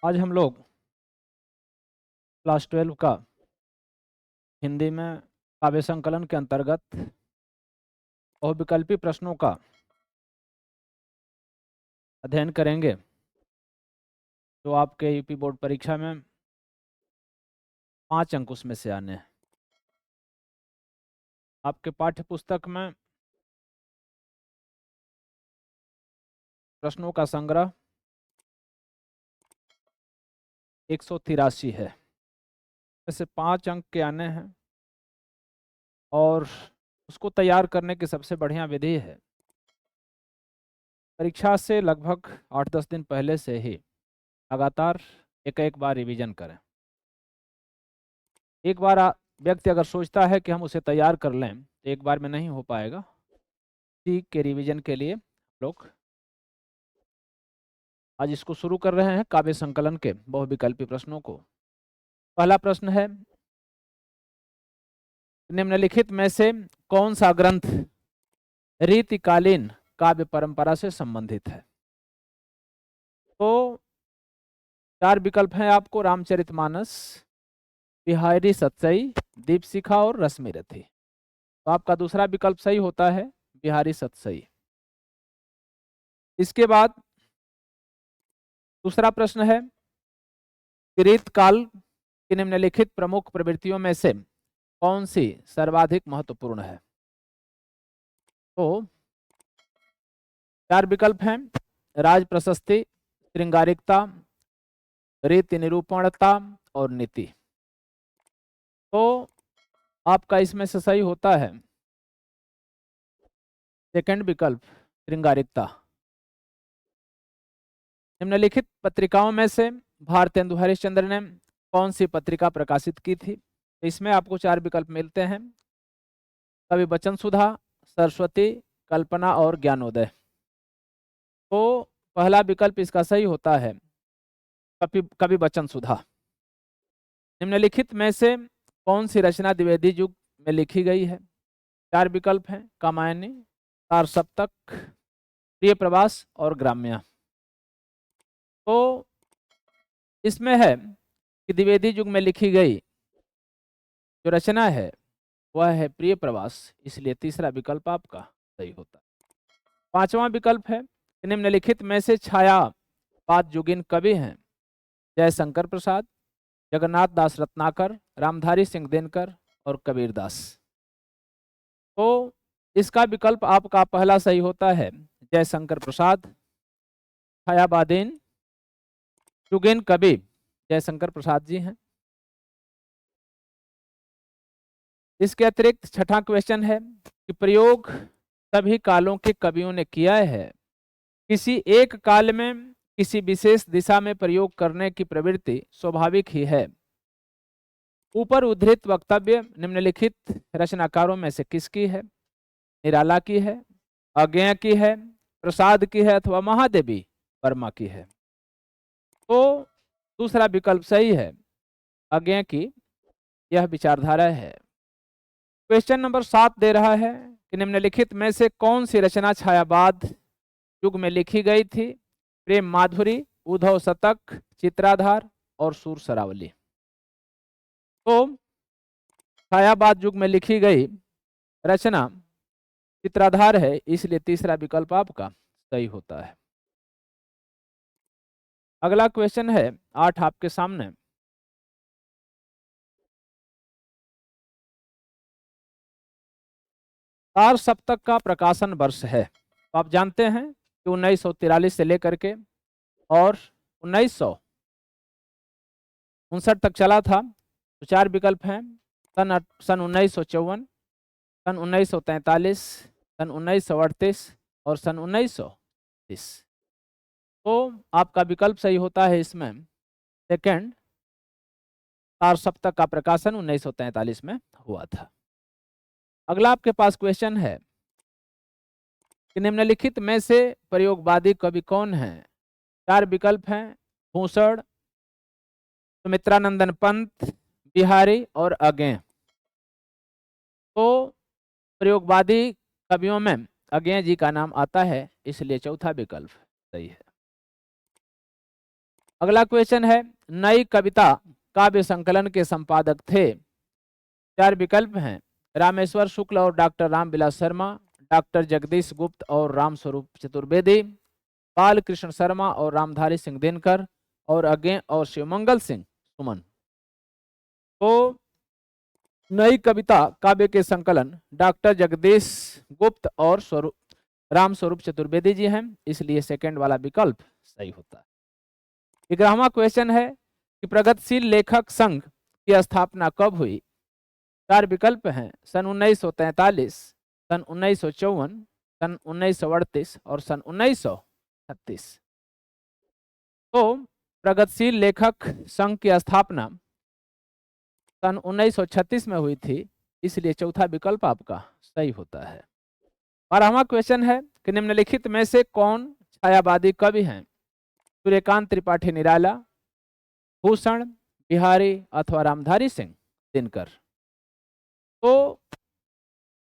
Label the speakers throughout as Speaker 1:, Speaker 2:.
Speaker 1: आज हम लोग क्लास 12 का हिंदी में काव्य संकलन के अंतर्गत बहुविकल्पी प्रश्नों का अध्ययन करेंगे जो आपके यूपी बोर्ड परीक्षा में 5 अंक उसमें से आने हैं। आपके पाठ्य पुस्तक में प्रश्नों का संग्रह 183 है, ऐसे 5 अंक के आने हैं और उसको तैयार करने की सबसे बढ़िया विधि है परीक्षा से लगभग 8-10 दिन पहले से ही लगातार एक बार रिवीजन करें। एक बार व्यक्ति अगर सोचता है कि हम उसे तैयार कर लें तो एक बार में नहीं हो पाएगा। ठीक के रिवीजन के लिए लोग आज इसको शुरू कर रहे हैं काव्य संकलन के बहुविकल्पी प्रश्नों को। पहला प्रश्न है, निम्नलिखित में से कौन सा ग्रंथ रीतिकालीन काव्य परंपरा से संबंधित है? तो 4 विकल्प हैं आपको, रामचरितमानस, बिहारी सतसई, दीपशिखा और रश्मिरथी। तो आपका दूसरा विकल्प सही होता है, बिहारी सतसई। इसके बाद दूसरा प्रश्न है, रीतकाल की निम्नलिखित प्रमुख प्रवृत्तियों में से कौन सी सर्वाधिक महत्वपूर्ण है? तो 4 विकल्प हैं, राज प्रशस्ति, श्रृंगारिकता, रीति निरूपणता और नीति। तो आपका इसमें से सही होता है सेकंड विकल्प, श्रृंगारिकता। निम्नलिखित पत्रिकाओं में से भारतेंदु हरिश्चंद्र ने कौन सी पत्रिका प्रकाशित की थी? इसमें आपको 4 विकल्प मिलते हैं, कवि बचन सुधा, सरस्वती, कल्पना और ज्ञानोदय। तो पहला विकल्प इसका सही होता है, कवि बचन सुधा। निम्नलिखित में से कौन सी रचना द्विवेदी युग में लिखी गई है? 4 विकल्प हैं, कामायनी, तार सप्तक, प्रिय प्रवास और ग्राम्य। तो इसमें है कि द्विवेदी युग में लिखी गई जो रचना है वह है प्रिय प्रवास, इसलिए तीसरा विकल्प आपका सही होता है। पांचवा विकल्प है, निम्नलिखित में से छायावाद युगीन कवि हैं जयशंकर प्रसाद, जगन्नाथ दास रत्नाकर, रामधारी सिंह दिनकर और कबीर दास। तो इसका विकल्प आपका पहला सही होता है, जयशंकर प्रसाद। छायावादीन युगीन कवि जयशंकर प्रसाद जी हैं। इसके अतिरिक्त छठा क्वेश्चन है कि प्रयोग सभी कालों के कवियों ने किया है, किसी एक काल में किसी विशेष दिशा में प्रयोग करने की प्रवृत्ति स्वाभाविक ही है। ऊपर उद्धृत वक्तव्य निम्नलिखित रचनाकारों में से किसकी है? निराला की है, अज्ञेय की है, प्रसाद की है अथवा महादेवी वर्मा की है? तो दूसरा विकल्प सही है, अज्ञेय की यह विचारधारा है। क्वेश्चन नंबर 7 दे रहा है कि निम्नलिखित में से कौन सी रचना छायावाद युग में लिखी गई थी? प्रेम माधुरी, उद्धव शतक, चित्राधार और सूर सरावली। तो छायावाद युग में लिखी गई रचना चित्राधार है, इसलिए तीसरा विकल्प आपका सही होता है। अगला क्वेश्चन है 8 आपके सामने, तार सप्तक का प्रकाशन वर्ष है। तो आप जानते हैं कि 1943 से लेकर के और 1959 तक चला था। तो 4 विकल्प हैं, सन 1954, सन 1943, सन 1938 और सन 1930। तो आपका विकल्प सही होता है इसमें सेकंड, तार सप्तक का प्रकाशन 1943 में हुआ था। अगला आपके पास क्वेश्चन है कि निम्नलिखित में से प्रयोगवादी कवि कौन है? 4 विकल्प हैं, भूषण, सुमित्रानंदन पंत, बिहारी और अज्ञेय। तो प्रयोगवादी कवियों में अज्ञेय जी का नाम आता है, इसलिए चौथा विकल्प सही है। अगला क्वेश्चन है, नई कविता काव्य संकलन के संपादक थे। 4 विकल्प हैं, रामेश्वर शुक्ल और डॉक्टर रामविलास शर्मा, डॉक्टर जगदीश गुप्त और रामस्वरूप चतुर्वेदी, बालकृष्ण शर्मा और रामधारी सिंह दिनकर, और अज्ञे और शिवमंगल सिंह सुमन। तो नई कविता काव्य के संकलन डॉक्टर जगदीश गुप्त और राम स्वरूप चतुर्वेदी जी हैं, इसलिए सेकंड वाला विकल्प सही होता है। 11वां क्वेश्चन है कि प्रगतिशील लेखक संघ की स्थापना कब हुई। 4 विकल्प हैं, सन 1943, सन 1954, सन 1938 और सन 1936। तो प्रगतिशील लेखक संघ की स्थापना सन 1936 में हुई थी, इसलिए चौथा विकल्प आपका सही होता है। 12वां क्वेश्चन है कि निम्नलिखित में से कौन छायावादी कवि हैं। सूर्यकांत त्रिपाठी निराला, भूषण, बिहारी अथवा रामधारी सिंह दिनकर। तो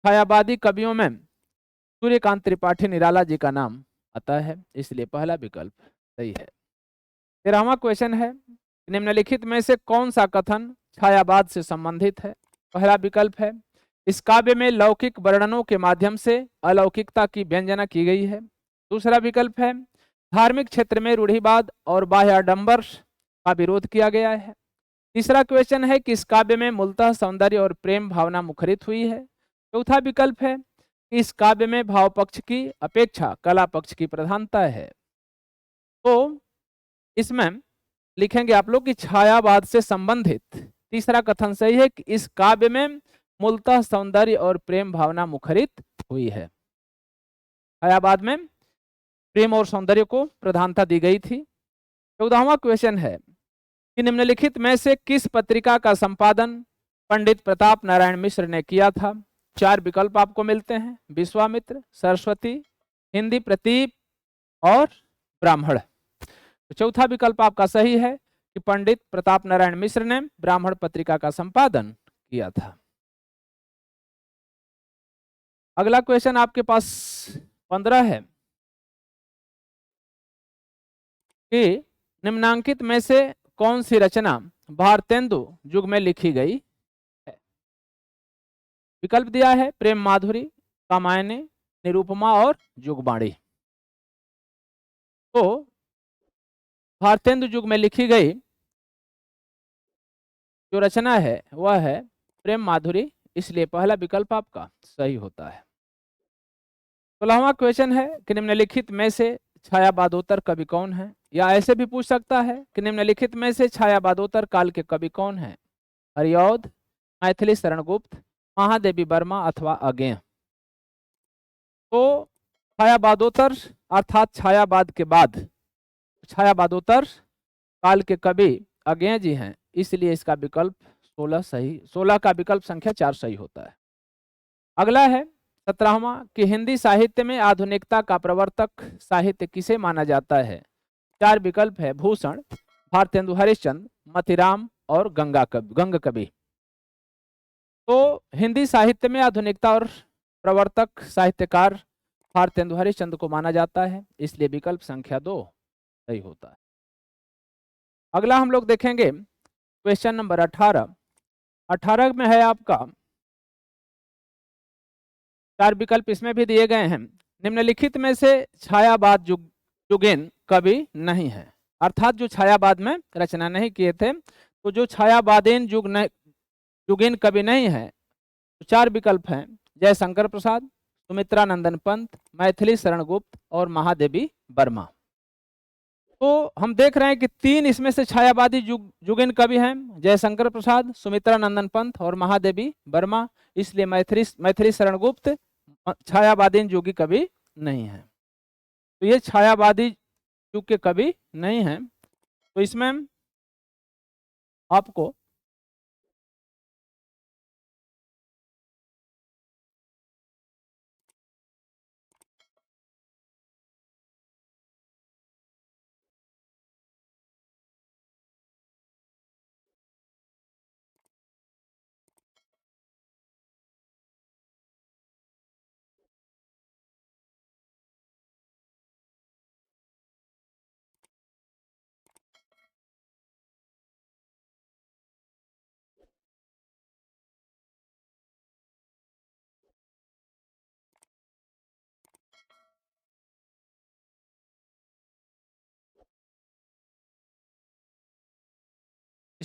Speaker 1: छायावादी कवियों में सूर्यकांत त्रिपाठी निराला जी का नाम आता है, इसलिए पहला विकल्प सही है। 13वां क्वेश्चन है, निम्नलिखित में से कौन सा कथन छायावाद से संबंधित है। पहला विकल्प है, इस काव्य में लौकिक वर्णनों के माध्यम से अलौकिकता की व्यंजना की गई है। दूसरा विकल्प है, धार्मिक क्षेत्र में रूढ़िवाद और बाह्य आडंबर का विरोध किया गया है। तीसरा क्वेश्चन है कि इस काव्य में मूलतः सौंदर्य और प्रेम भावना मुखरित हुई है। चौथा विकल्प है कि इस काव्य में भाव पक्ष की अपेक्षा कला पक्ष की प्रधानता है। तो इसमें लिखेंगे आप लोग कि छायावाद से संबंधित तीसरा कथन सही है कि इस काव्य में मूलतः सौंदर्य और प्रेम भावना मुखरित हुई है। छायावाद में प्रेम और सौंदर्य को प्रधानता दी गई थी। 14वां क्वेश्चन है कि निम्नलिखित में से किस पत्रिका का संपादन पंडित प्रताप नारायण मिश्र ने किया था। 4 विकल्प आपको मिलते हैं, विश्वामित्र, सरस्वती, हिंदी प्रतीप और ब्राह्मण। तो चौथा विकल्प आपका सही है कि पंडित प्रताप नारायण मिश्र ने ब्राह्मण पत्रिका का संपादन किया था। अगला क्वेश्चन आपके पास 15 है कि निम्नांकित में से कौन सी रचना भारतेंदु युग में लिखी गई है। विकल्प दिया है, प्रेम माधुरी, कामायनी, निरूपमा और युगबाणी। तो भारतेंदु युग में लिखी गई जो रचना है वह है प्रेम माधुरी, इसलिए पहला विकल्प आपका सही होता है। 16वां क्वेश्चन है कि निम्नलिखित में से छायावादोत्तर कवि कौन है, या ऐसे भी पूछ सकता है कि निम्नलिखित में से छायावादोत्तर काल के कवि कौन है। हरिऔध, मैथिली शरण गुप्त, महादेवी वर्मा अथवा अज्ञेय। तो छायावादोत्तर अर्थात छायावाद के बाद छायावादोत्तर काल के कवि अज्ञेय जी हैं, इसलिए इसका विकल्प 16 का विकल्प संख्या 4 सही होता है। अगला है 17वां कि हिंदी साहित्य में आधुनिकता का प्रवर्तक साहित्य किसे माना जाता है। 4 विकल्प है, भूषण, भारतेंदु हरिश्चंद्र, मतिराम और गंग कवि। तो हिंदी साहित्य में आधुनिकता और प्रवर्तक साहित्यकार भारतेंदु हरिश्चंद्र को माना जाता है, इसलिए विकल्प संख्या 2 सही होता है। अगला हम लोग देखेंगे क्वेश्चन नंबर 18। 18 में है आपका 4 विकल्प इसमें भी दिए गए हैं। निम्नलिखित में से छायावाद युगेन कवि नहीं है, अर्थात जो छायावाद में रचना नहीं किए थे। तो जो छायावादेन युगेन कवि नहीं है, तो 4 विकल्प हैं, जयशंकर प्रसाद, सुमित्रा नंदन पंत, मैथिली शरण गुप्त और महादेवी वर्मा। तो हम देख रहे हैं कि 3 इसमें से छायावादी युगेन कवि हैं, जयशंकर प्रसाद, सुमित्रा नंदन पंत और महादेवी वर्मा, इसलिए मैथिली शरण गुप्त छायावादी युगी कवि नहीं है। तो ये छायावादी युग के कवि नहीं हैं। तो इसमें आपको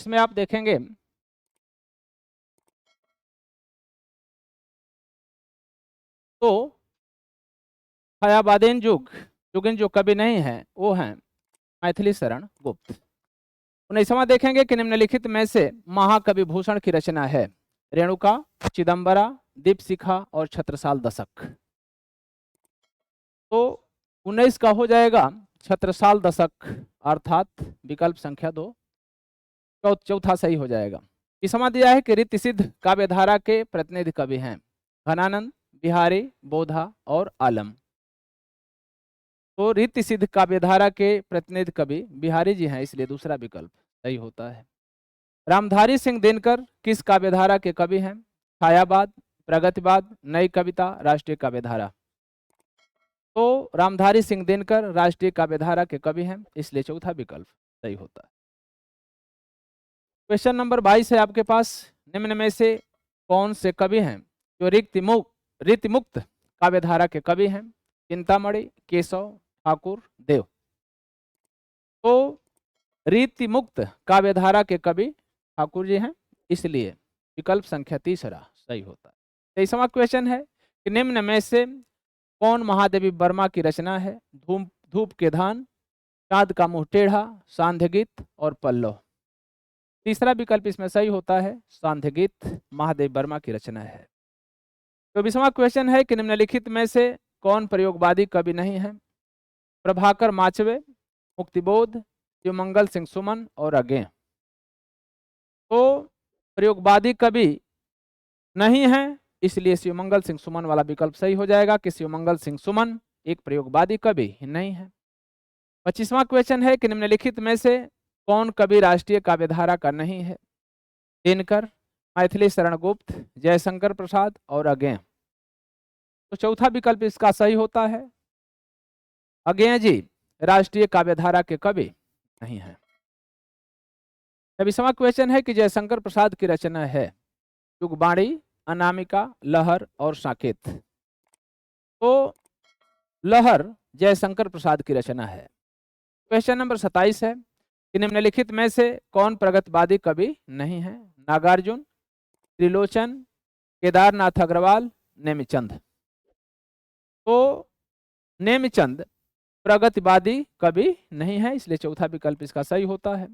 Speaker 1: इसमें आप देखेंगे तो छायावादीन युग युगिन जो कवि नहीं है वो हैं मैथिली शरण गुप्त। 19वां देखेंगे कि निम्नलिखित में से महाकवि भूषण की रचना है। रेणुका, चिदंबरा, दीपशिखा और छत्रसाल दशक। तो 19 का हो जाएगा छत्रसाल दशक अर्थात विकल्प संख्या 2 चौथा सही हो जाएगा। 20वां दिया है कि रीति सिद्ध काव्यधारा के प्रतिनिधि कवि हैं घनानंद, बिहारी, बोधा और आलम। तो रीति सिद्ध काव्यधारा के प्रतिनिधि कवि बिहारी जी हैं, इसलिए दूसरा विकल्प सही होता है। रामधारी सिंह दिनकर किस काव्यधारा के कवि हैं? छायावाद, प्रगतिवाद, नई कविता, राष्ट्रीय काव्यधारा। तो रामधारी सिंह दिनकर राष्ट्रीय काव्यधारा के कवि हैं, इसलिए चौथा विकल्प सही होता है। क्वेश्चन नंबर 22 है आपके पास। निम्न में से कौन से कवि हैं जो रीति मुक्त काव्यधारा के कवि हैं? चिंतामणि, केशव, ठाकुर, देव। तो रीति मुक्त काव्यधारा के कवि ठाकुर जी हैं, इसलिए विकल्प संख्या तीसरा सही होता है। 23वां क्वेश्चन है कि निम्न में से कौन महादेवी वर्मा की रचना है? धूप के धान, चाँद का मुंह टेढ़ा, सांध्य गीत और पल्लव। तीसरा विकल्प इसमें सही होता है, सांध्य गीत महादेवी वर्मा की रचना है। 24वां क्वेश्चन है कि निम्नलिखित में से कौन प्रयोगवादी कवि नहीं है? प्रभाकर माचवे, मुक्तिबोध, शिवमंगल सिंह सुमन और अज्ञेय। तो प्रयोगवादी कवि नहीं है, इसलिए शिवमंगल सिंह सुमन वाला विकल्प सही हो जाएगा कि शिवमंगल सिंह सुमन एक प्रयोगवादी कवि नहीं है। 25वां क्वेश्चन है कि निम्नलिखित में से कौन कवि राष्ट्रीय काव्यधारा का नहीं है? दिनकर, मैथिली शरण गुप्त, जयशंकर प्रसाद और अज्ञेय। तो चौथा विकल्प इसका सही होता है, अज्ञेय जी राष्ट्रीय काव्यधारा के कवि नहीं है। 26वां क्वेश्चन है कि जयशंकर प्रसाद की रचना है युगबाणी, अनामिका, लहर और साकेत। तो लहर जयशंकर प्रसाद की रचना है। क्वेश्चन नंबर 27 है कि निम्नलिखित में से कौन प्रगतिवादी कवि नहीं है? नागार्जुन, त्रिलोचन, केदारनाथ अग्रवाल, नेमिचंद। तो नेमिचंद प्रगतिवादी कवि नहीं है, इसलिए चौथा विकल्प इसका सही होता है।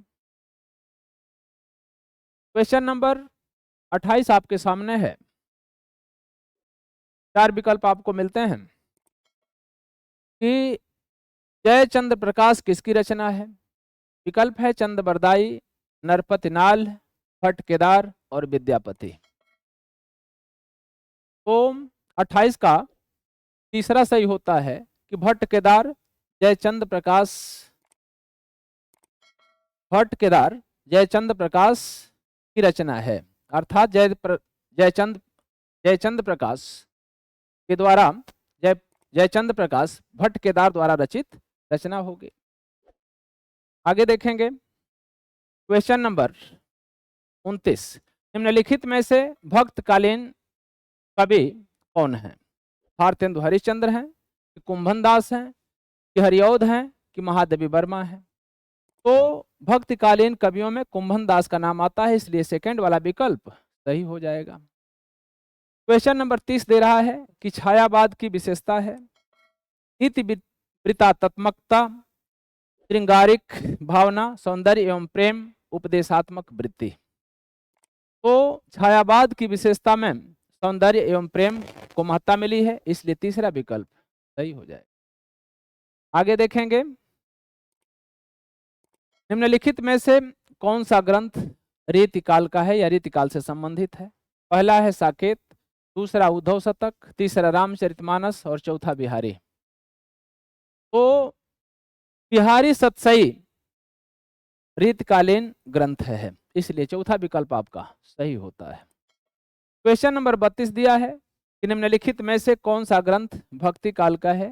Speaker 1: क्वेश्चन नंबर 28 आपके सामने है। 4 विकल्प आपको मिलते हैं कि जयचंद्र प्रकाश किसकी रचना है? विकल्प है चंद्रबरदाई, नरपति नाल, भट्ट केदार और विद्यापति। तो 28 का तीसरा सही होता है कि भट्ट केदार जयचंद्र प्रकाश की रचना है, अर्थात जयचंद्र प्रकाश के द्वारा जयचंद्र प्रकाश भट्ट केदार द्वारा रचित रचना होगी। आगे देखेंगे क्वेश्चन नंबर 29। निम्नलिखित में से भक्तकालीन कवि कौन है? भारतेंदु हरिश्चंद्र हैं कि कुंभन दास हैं कि हरिऔध हैं कि महादेवी वर्मा है? तो भक्तकालीन कवियों में कुंभन दास का नाम आता है, इसलिए सेकंड वाला विकल्प सही हो जाएगा। क्वेश्चन नंबर 30 दे रहा है कि छायावाद की विशेषता है इतिवृत्तात्मकता, श्रृंगारिक भावना, सौंदर्य एवं प्रेम, उपदेशात्मक वृत्ति। तो छायावाद की विशेषता में सौंदर्य एवं प्रेम को महत्ता मिली है, इसलिए तीसरा विकल्प सही हो जाए। आगे देखेंगे निम्नलिखित में से कौन सा ग्रंथ रीतिकाल का है या रीतिकाल से संबंधित है? पहला है साकेत, दूसरा उद्धव शतक, तीसरा रामचरितमानस और चौथा बिहारी। तो बिहारी सतसई रीतकालीन ग्रंथ है, इसलिए चौथा विकल्प आपका सही होता है। क्वेश्चन नंबर 32 दिया है कि निम्नलिखित में से कौन सा ग्रंथ भक्ति काल का है?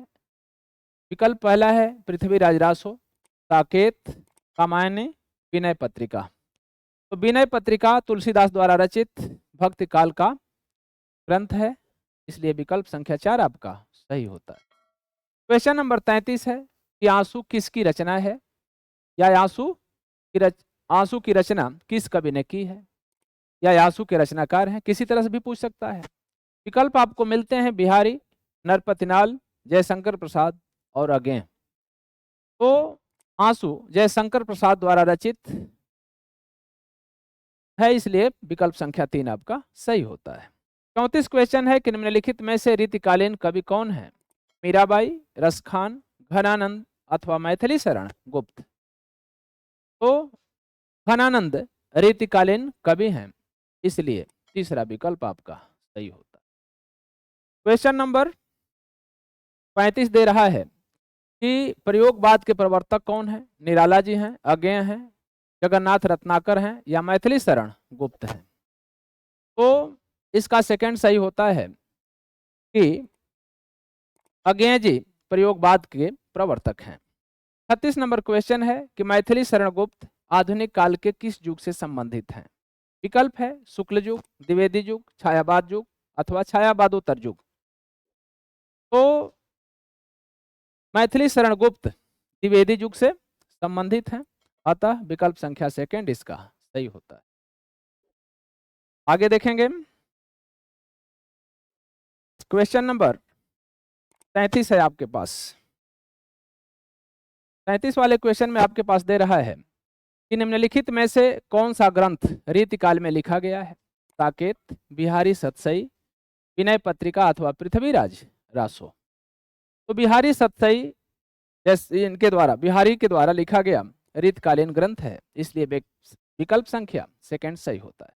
Speaker 1: विकल्प पहला है पृथ्वीराज रासो, साकेत, रामायणी, विनय पत्रिका। तो विनय पत्रिका तुलसीदास द्वारा रचित भक्ति काल का ग्रंथ है, इसलिए विकल्प संख्या 4 आपका सही होता है। क्वेश्चन नंबर 33 है कि आंसू किसकी रचना है या आंसू आंसू की रचना किस कवि ने की है, या आंसू के रचनाकार हैं, किसी तरह से भी पूछ सकता है। विकल्प आपको मिलते हैं बिहारी, नरपतिनाल, जयशंकर प्रसाद और अगें। तो आंसू जयशंकर प्रसाद द्वारा रचित है, इसलिए विकल्प संख्या 3 आपका सही होता है। 34 क्वेश्चन है कि निम्नलिखित में से रीतिकालीन कवि कौन है? मीराबाई, रसखान, घनानंद अथवा मैथिली शरण गुप्त। तो घनानंद रीतिकालीन कवि हैं, इसलिए तीसरा विकल्प आपका सही होता है। क्वेश्चन नंबर 35 दे रहा है कि प्रयोगवाद के प्रवर्तक कौन है? निराला जी हैं, अज्ञेय हैं, जगन्नाथ रत्नाकर हैं या मैथिली शरण गुप्त हैं। तो इसका सेकंड सही होता है कि अज्ञेय जी प्रयोगवाद के प्रवर्तक हैं। 36 नंबर क्वेश्चन है कि मैथिली शरण गुप्त आधुनिक काल के किस युग से संबंधित हैं? विकल्प है शुक्ल युग, द्विवेदी युग, छायावाद युग अथवा छायावादोत्तर युग। तो मैथिली शरण गुप्त द्विवेदी युग से संबंधित हैं, अतः विकल्प संख्या सेकंड इसका सही होता है। आगे देखेंगे क्वेश्चन नंबर 33 है आपके पास। 33 वाले क्वेश्चन में आपके पास दे रहा है कि निम्नलिखित में से कौन सा ग्रंथ रीतिकाल में लिखा गया है? साकेत, बिहारी सतसई, विनय पत्रिका अथवा पृथ्वीराज रासो। तो बिहारी सतसई जैसे इनके द्वारा, बिहारी के द्वारा लिखा गया रीतकालीन ग्रंथ है, इसलिए विकल्प संख्या सेकंड सही होता है।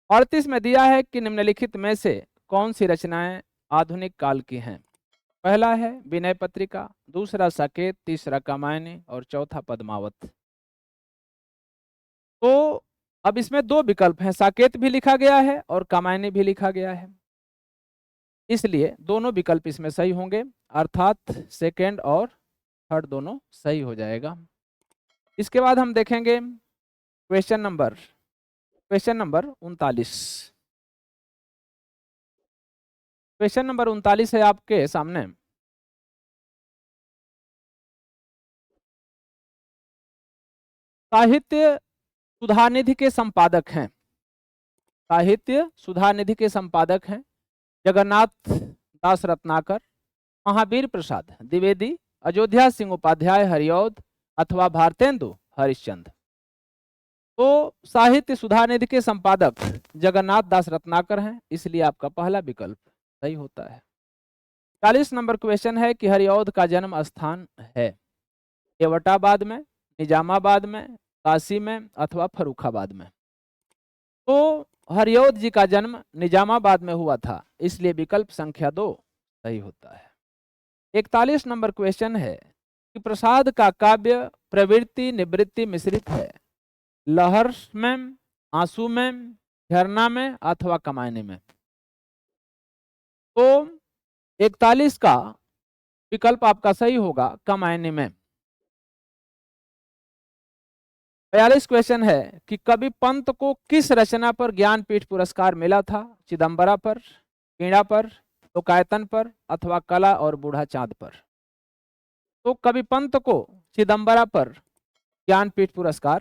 Speaker 1: 38 में दिया है कि निम्नलिखित में से कौन सी रचनाएं आधुनिक काल की हैं? पहला है विनय पत्रिका, दूसरा साकेत, तीसरा कामायनी और चौथा पद्मावत। तो अब इसमें दो विकल्प हैं, साकेत भी लिखा गया है और कामायनी भी लिखा गया है, इसलिए दोनों विकल्प इसमें सही होंगे, अर्थात सेकंड और थर्ड दोनों सही हो जाएगा। इसके बाद हम देखेंगे क्वेश्चन नंबर 39। क्वेश्चन नंबर 39 है आपके सामने। साहित्य सुधानिधि के संपादक हैं, साहित्य सुधानिधि के संपादक हैं जगन्नाथ दास रत्नाकर, महावीर प्रसाद द्विवेदी, अयोध्या सिंह उपाध्याय हरिऔध अथवा भारतेंदु हरिश्चंद्र। तो साहित्य सुधानिधि के संपादक जगन्नाथ दास रत्नाकर हैं, इसलिए आपका पहला विकल्प सही होता है। 40 नंबर क्वेश्चन है कि हरिऔध का जन्म स्थान है एवटाबाद में, निजामाबाद में, काशी में अथवा फर्रुखाबाद में। तो हरिऔध जी का जन्म निजामाबाद में हुआ था, इसलिए विकल्प संख्या 2 सही होता है। 41 नंबर क्वेश्चन है कि प्रसाद का काव्य प्रवृत्ति निवृत्ति मिश्रित है, लहर में, आंसू में, झरना में अथवा कमायने में। तो 41 का विकल्प आपका सही होगा, कमायने में। 42 क्वेश्चन है कि कवि पंत को किस रचना पर ज्ञानपीठ पुरस्कार मिला था? चिदंबरा पर, वीणा पर, लोकायतन पर अथवा कला और बूढ़ा चांद पर। तो कवि पंत को चिदंबरा पर ज्ञानपीठ पुरस्कार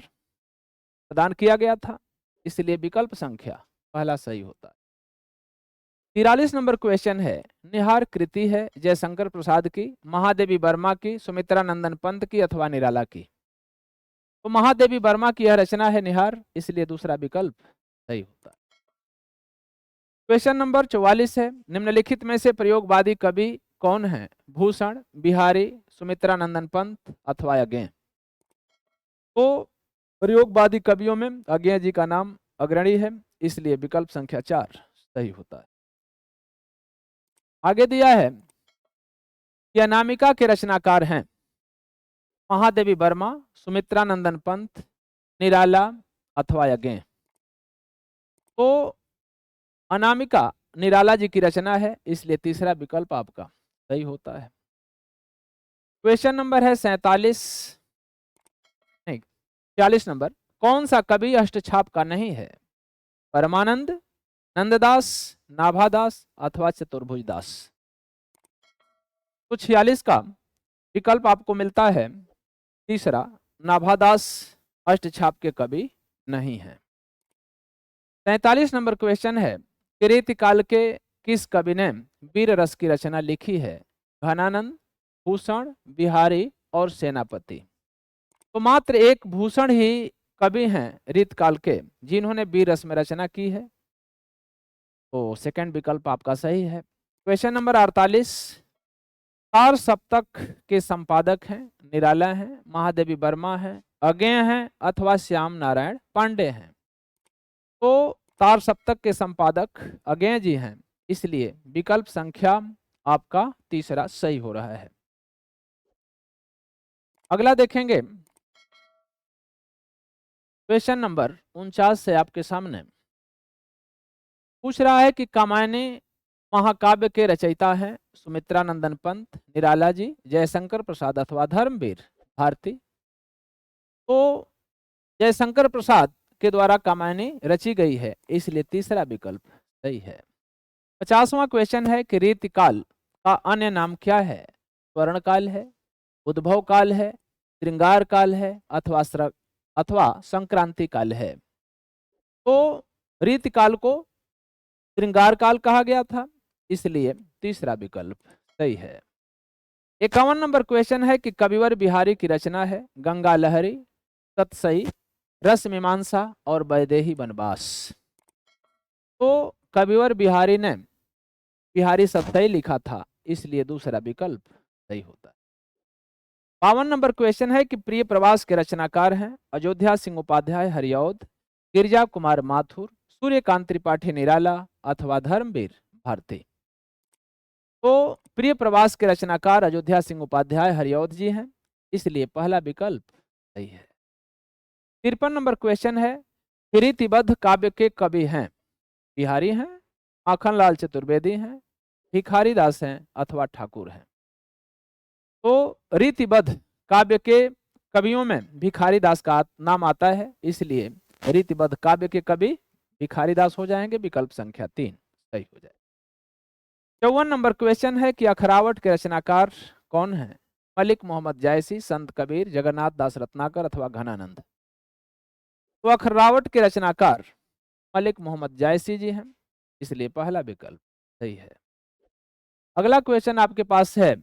Speaker 1: प्रदान किया गया था, इसलिए विकल्प संख्या पहला सही होता है। 43 नंबर क्वेश्चन है, निहार कृति है जयशंकर प्रसाद की, महादेवी वर्मा की, सुमित्रा नंदन पंत की अथवा निराला की। तो महादेवी वर्मा की यह रचना है निहार, इसलिए दूसरा विकल्प सही होता है। क्वेश्चन नंबर 44 है, निम्नलिखित में से प्रयोगवादी कवि कौन है? भूषण, बिहारी, सुमित्रा नंदन पंत अथवा अज्ञेय। तो प्रयोगवादी कवियों में अज्ञेय जी का नाम अग्रणी है, इसलिए विकल्प संख्या 4 सही होता है। आगे दिया है कि अनामिका के रचनाकार हैं महादेवी वर्मा, सुमित्रा नंदन पंत, निराला अथवा अज्ञेय। तो अनामिका निराला जी की रचना है, इसलिए तीसरा विकल्प आपका सही होता है। क्वेश्चन नंबर है 46 नंबर, कौन सा कवि अष्टछाप का नहीं है? परमानंद, नंददास, नाभादास अथवा चतुर्भुजदास। तो 46 का विकल्प आपको मिलता है तीसरा, नाभादास अष्टछाप के कवि नहीं हैं। 43 नंबर क्वेश्चन है कि रीतिकाल के किस कवि ने वीर रस की रचना लिखी है? घनानंद, भूषण, बिहारी और सेनापति। तो मात्र एक भूषण ही कवि हैं रीतकाल के जिन्होंने वीर रस में रचना की है, तो सेकंड विकल्प आपका सही है। क्वेश्चन नंबर 48, तार सप्तक के संपादक हैं, निराला हैं, महादेवी वर्मा हैं, अज्ञेय हैं अथवा श्याम नारायण पांडे हैं। तो तार सप्तक के संपादक अज्ञेय जी हैं, इसलिए विकल्प संख्या आपका तीसरा सही हो रहा है। अगला देखेंगे क्वेश्चन नंबर 49 से आपके सामने पूछ रहा है कि कामायनी महाकाव्य के रचयिता हैं सुमित्रा नंदन पंत, निराला जी, जयशंकर प्रसाद अथवा धर्मवीर भारती। तो जयशंकर प्रसाद के द्वारा कामायनी रची गई है, इसलिए तीसरा विकल्प सही है। 50वां क्वेश्चन है कि रीतिकाल का अन्य नाम क्या है? स्वर्ण काल है, उद्भव काल है, श्रृंगार काल है अथवा संक्रांति काल है। तो रीतिकाल को श्रृंगार काल कहा गया था, इसलिए तीसरा विकल्प सही है। 51 नंबर क्वेश्चन है कि कविवर बिहारी की रचना है गंगा लहरी, तत्सई, रस मीमांसा और वैदेही वनवास। तो कविवर बिहारी ने बिहारी सत्सई लिखा था, इसलिए दूसरा विकल्प सही होता है। 52 नंबर क्वेश्चन है कि प्रिय प्रवास के रचनाकार हैं अयोध्या सिंह उपाध्याय हरिऔध, गिरिजा कुमार माथुर, सूर्यकांत त्रिपाठी निराला अथवा धर्मवीर भारती। तो प्रिय प्रवास के रचनाकार अयोध्या सिंह उपाध्याय हरिऔध जी हैं, इसलिए पहला विकल्प सही है। 53 नंबर क्वेश्चन है कि रीतिबद्ध काव्य के कवि हैं, बिहारी हैं, माखनलाल चतुर्वेदी हैं, भिखारी दास हैं अथवा ठाकुर हैं। तो रीतिबद्ध काव्य के कवियों में भिखारी दास का नाम आता है, इसलिए रीतिबद्ध काव्य के कवि भिखारी दास हो जाएंगे, विकल्प संख्या 3 सही हो जाएगा। 54 नंबर क्वेश्चन है कि अखरावट के रचनाकार कौन है? मलिक मोहम्मद जायसी, संत कबीर, जगन्नाथ दास रत्नाकर अथवा घनानंद। तो अखरावट के रचनाकार मलिक मोहम्मद जायसी जी हैं, इसलिए पहला विकल्प सही है। अगला क्वेश्चन आपके पास है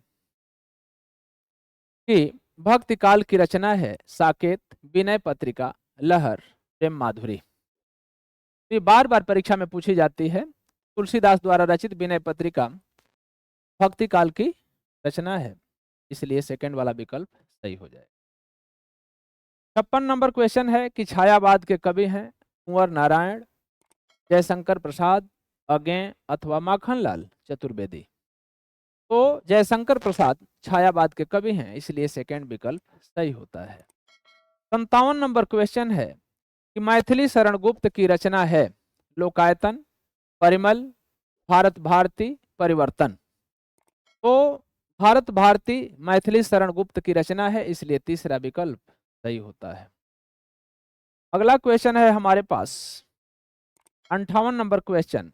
Speaker 1: कि भक्ति काल की रचना है साकेत, विनय पत्रिका, लहर, प्रेम माधुरी। ये बार बार परीक्षा में पूछी जाती है। तुलसीदास द्वारा रचित विनय पत्रिका भक्ति काल की रचना है, इसलिए सेकंड वाला विकल्प सही हो जाए। 56 नंबर क्वेश्चन है कि छायावाद के कवि हैं कुंवर नारायण, जयशंकर प्रसाद, अज्ञेय अथवा माखनलाल चतुर्वेदी। तो जयशंकर प्रसाद छायावाद के कवि हैं, इसलिए सेकंड विकल्प सही होता है। 57 नंबर क्वेश्चन है कि मैथिली शरण गुप्त की रचना है लोकायतन, परिमल, भारत भारती, परिवर्तन। तो भारत भारती मैथिली शरण गुप्त की रचना है, इसलिए तीसरा विकल्प सही होता है। अगला क्वेश्चन है हमारे पास 58 नंबर क्वेश्चन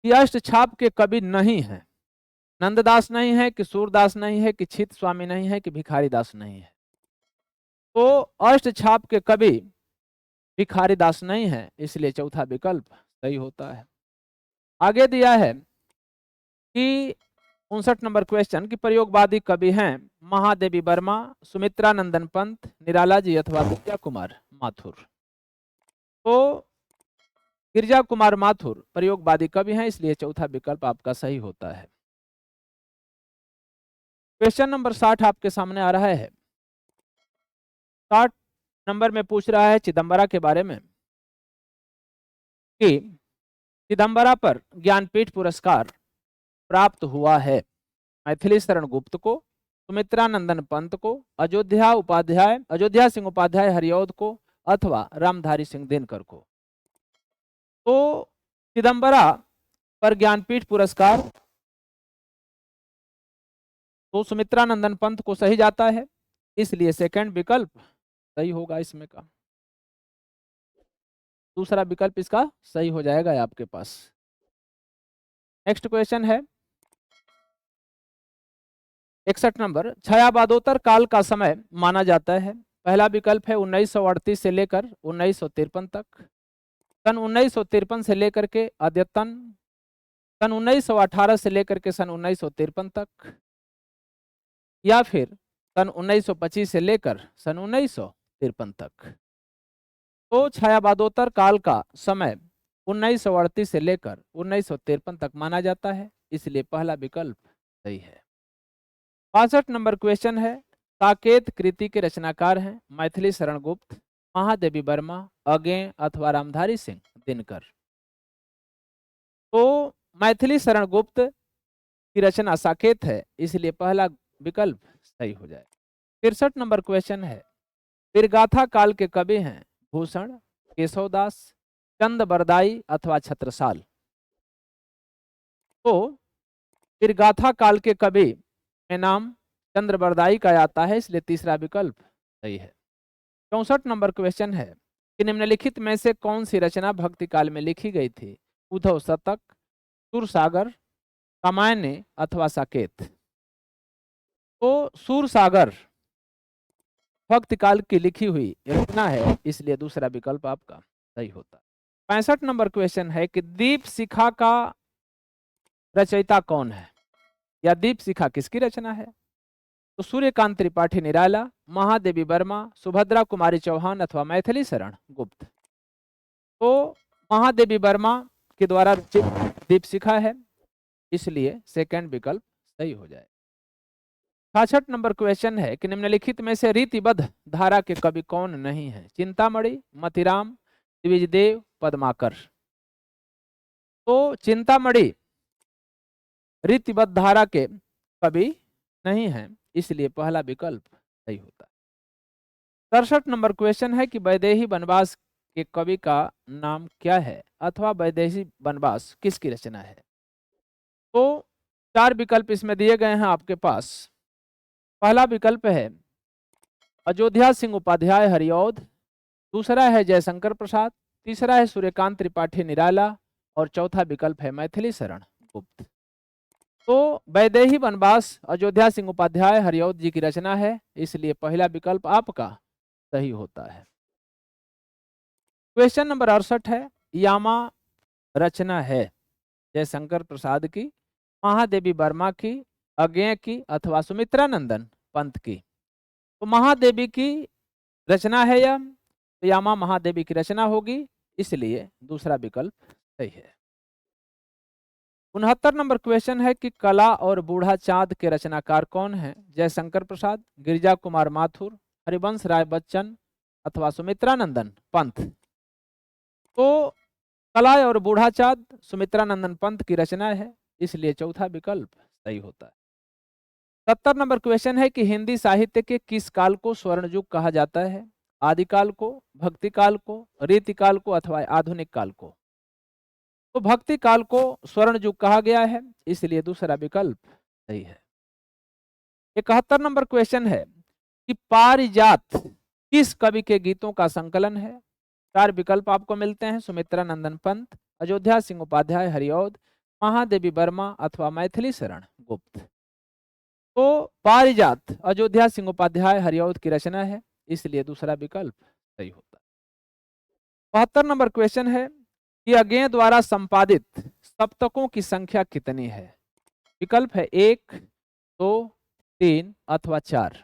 Speaker 1: कि अष्टछाप के कवि नहीं है, नंददास नहीं है कि सूरदास नहीं है कि छित स्वामी नहीं है कि भिखारी दास नहीं है। तो अष्टछाप के कवि भिखारी दास नहीं है, इसलिए चौथा विकल्प सही होता है। आगे दिया है कि 59 नंबर क्वेश्चन की प्रयोगवादी कवि हैं महादेवी वर्मा, सुमित्रा नंदन पंत, निराला जी अथवा गिरिजा कुमार माथुर। तो गिरिजा कुमार माथुर प्रयोगवादी कवि हैं, इसलिए चौथा विकल्प आपका सही होता है। क्वेश्चन नंबर 60 आपके सामने आ रहा है। 60 नंबर में पूछ रहा है चिदंबरा के बारे में कि चिदंबरा पर ज्ञानपीठ पुरस्कार प्राप्त हुआ है मैथिली शरण गुप्त को, सुमित्रा नंदन पंत को, अयोध्या सिंह उपाध्याय हरिऔध को अथवा रामधारी सिंह दिनकर को। तो चिदंबरा पर ज्ञानपीठ पुरस्कार तो सुमित्रा नंदन पंत को सही जाता है, इसलिए सेकंड विकल्प सही होगा इसमें का। दूसरा विकल्प इसका सही हो जाएगा आपके पास। नेक्स्ट क्वेश्चन है 61 नंबर, छायावादोत्तर काल का समय माना जाता है पहला विकल्प है 1938 से लेकर 1953 तक, सन 1953 से लेकर के अद्यतन, सन 1918 से लेकर के सन 1953 तक, या फिर सन 1925 से लेकर सन 1953 तक। तो छायावादोत्तर काल का समय 1938 से लेकर 1953 तक माना जाता है, इसलिए पहला विकल्प सही है। 65 नंबर क्वेश्चन है, साकेत कृति के रचनाकार हैं मैथिली शरण गुप्त, महादेवी वर्मा, अगें अथवा रामधारी सिंह दिनकर। तो मैथिली शरण गुप्त की रचना साकेत है, इसलिए पहला विकल्प सही हो जाए। 63 नंबर क्वेश्चन है, वीरगाथा काल के कवि हैं भूषण, केशवदास, चंद बरदाई अथवा छत्रसाल। तो वीरगाथा काल के कवि में नाम चंद्र बरदाई का आता है, इसलिए तीसरा विकल्प सही है। 64 नंबर क्वेश्चन है कि निम्नलिखित में से कौन सी रचना भक्ति काल में लिखी गई थी? उद्धव शतक, सूरसागर, रामायण अथवा साकेत। तो सूरसागर भक्ति काल की लिखी हुई रचना है, इसलिए दूसरा विकल्प आपका सही होता है। 65 नंबर क्वेश्चन है कि दीप शिखा का रचयिता कौन है, या दीप शिखा किसकी रचना है? तो सूर्यकांत त्रिपाठी निराला, महादेवी वर्मा, सुभद्रा कुमारी चौहान अथवा मैथिली शरण गुप्त। तो महादेवी वर्मा के द्वारा रचित दीप शिखा है, इसलिए सेकंड विकल्प सही हो जाए। 66 नंबर क्वेश्चन है कि निम्नलिखित में से रीतिबद्ध धारा के कवि कौन नहीं है? चिंतामणि, मतिराम, द्विजदेव, पद्माकर। तो चिंतामणि रीतिबद्ध धारा के कवि नहीं है, इसलिए पहला विकल्प सही होता है। 67 नंबर क्वेश्चन है कि वैदेही वनवास के कवि का नाम क्या है, अथवा वैदेही वनवास किसकी रचना है? तो 4 विकल्प इसमें दिए गए हैं आपके पास। पहला विकल्प है अयोध्या सिंह उपाध्याय हरिऔध, दूसरा है जयशंकर प्रसाद, तीसरा है सूर्यकांत त्रिपाठी निराला, और चौथा विकल्प है मैथिली शरण गुप्त। तो वैदेही वनवास अयोध्या सिंह उपाध्याय हरिऔध जी की रचना है, इसलिए पहला विकल्प आपका सही होता है। क्वेश्चन नंबर 68 है, यामा रचना है जयशंकर प्रसाद की, महादेवी वर्मा की, अज्ञेय की अथवा सुमित्रा नंदन पंत की। तो महादेवी की रचना है यह, तो यामा महादेवी की रचना होगी, इसलिए दूसरा विकल्प सही है। 69 नंबर क्वेश्चन है कि कला और बूढ़ा चांद के रचनाकार कौन हैं? जयशंकर प्रसाद, गिरिजा कुमार माथुर, हरिवंश राय बच्चन अथवा सुमित्रा नंदन पंत। तो कला और बूढ़ा चांद सुमित्रा नंदन पंत की रचना है, इसलिए चौथा विकल्प सही होता है। 70 नंबर क्वेश्चन है कि हिंदी साहित्य के किस काल को स्वर्ण युग कहा जाता है? आदिकाल को, भक्ति काल को, रीतिकाल को अथवा आधुनिक काल को। तो भक्ति काल को स्वर्ण युग कहा गया है, इसलिए दूसरा विकल्प सही है। 71 नंबर क्वेश्चन है कि पारिजात किस कवि के गीतों का संकलन है? 4 विकल्प आपको मिलते हैं, सुमित्रा नंदन पंत, अयोध्या सिंह उपाध्याय हरिऔध, महादेवी वर्मा अथवा मैथिली शरण गुप्त। तो पारिजात अयोध्या सिंह उपाध्याय हरिऔध की रचना है, इसलिए दूसरा विकल्प सही होता है। 72 नंबर क्वेश्चन है कि अज्ञेय द्वारा संपादित सप्तकों की संख्या कितनी है? विकल्प है 1, 2, 3 अथवा 4।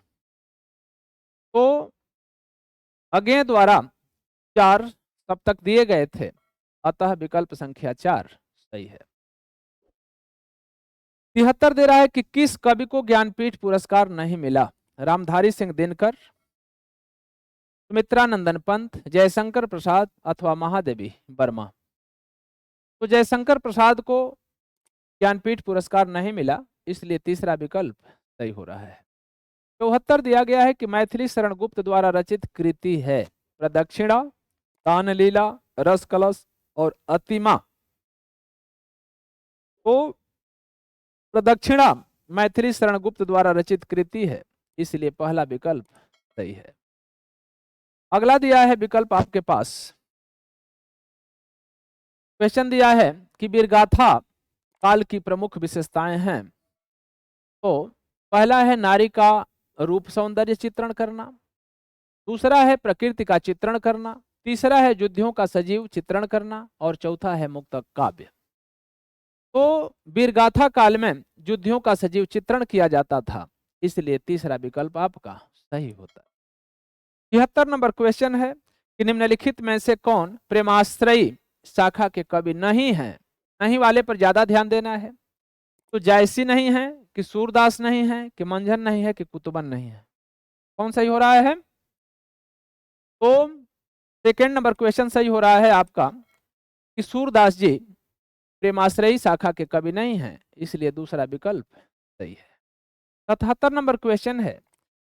Speaker 1: तो अज्ञेय द्वारा 4 सप्तक दिए गए थे, अतः विकल्प संख्या 4 सही है। 73 दे रहा है कि किस कवि को ज्ञानपीठ पुरस्कार नहीं मिला? रामधारी सिंह दिनकर, सुमित्रा नंदन पंत, जयशंकर प्रसाद अथवा महादेवी वर्मा। तो जयशंकर प्रसाद को ज्ञानपीठ पुरस्कार नहीं मिला, इसलिए तीसरा विकल्प सही हो रहा है। 74 दिया गया है कि मैथिली शरण गुप्त द्वारा रचित कृति है प्रदक्षिणा, दानलीला, रस कलश और अतिमा। तो प्रदक्षिणा मैथिली शरण गुप्त द्वारा रचित कृति है, इसलिए पहला विकल्प सही है। अगला दिया है विकल्प आपके पास, क्वेश्चन दिया है कि वीरगाथा काल की प्रमुख विशेषताएं हैं। तो पहला है नारी का रूप सौंदर्य चित्रण करना, दूसरा है प्रकृति का चित्रण करना, तीसरा है युद्धों का सजीव चित्रण करना और चौथा है मुक्तक काव्य। तो वीरगाथा काल में युद्धों का सजीव चित्रण किया जाता था, इसलिए तीसरा विकल्प आपका सही होता है। 73 नंबर क्वेश्चन है कि निम्नलिखित में से कौन प्रेमाश्रयी शाखा के कवि नहीं है। नहीं वाले पर ज्यादा ध्यान देना है। तो जायसी नहीं है, कि सूरदास नहीं है, कि मंझन नहीं है, कि कुतुबन नहीं है। कौन सही हो रहा है? तो सेकेंड नंबर क्वेश्चन सही हो रहा है आपका कि सूरदास जी प्रेमाश्रयी शाखा के कवि नहीं हैं, इसलिए दूसरा विकल्प सही है। 77 नंबर क्वेश्चन है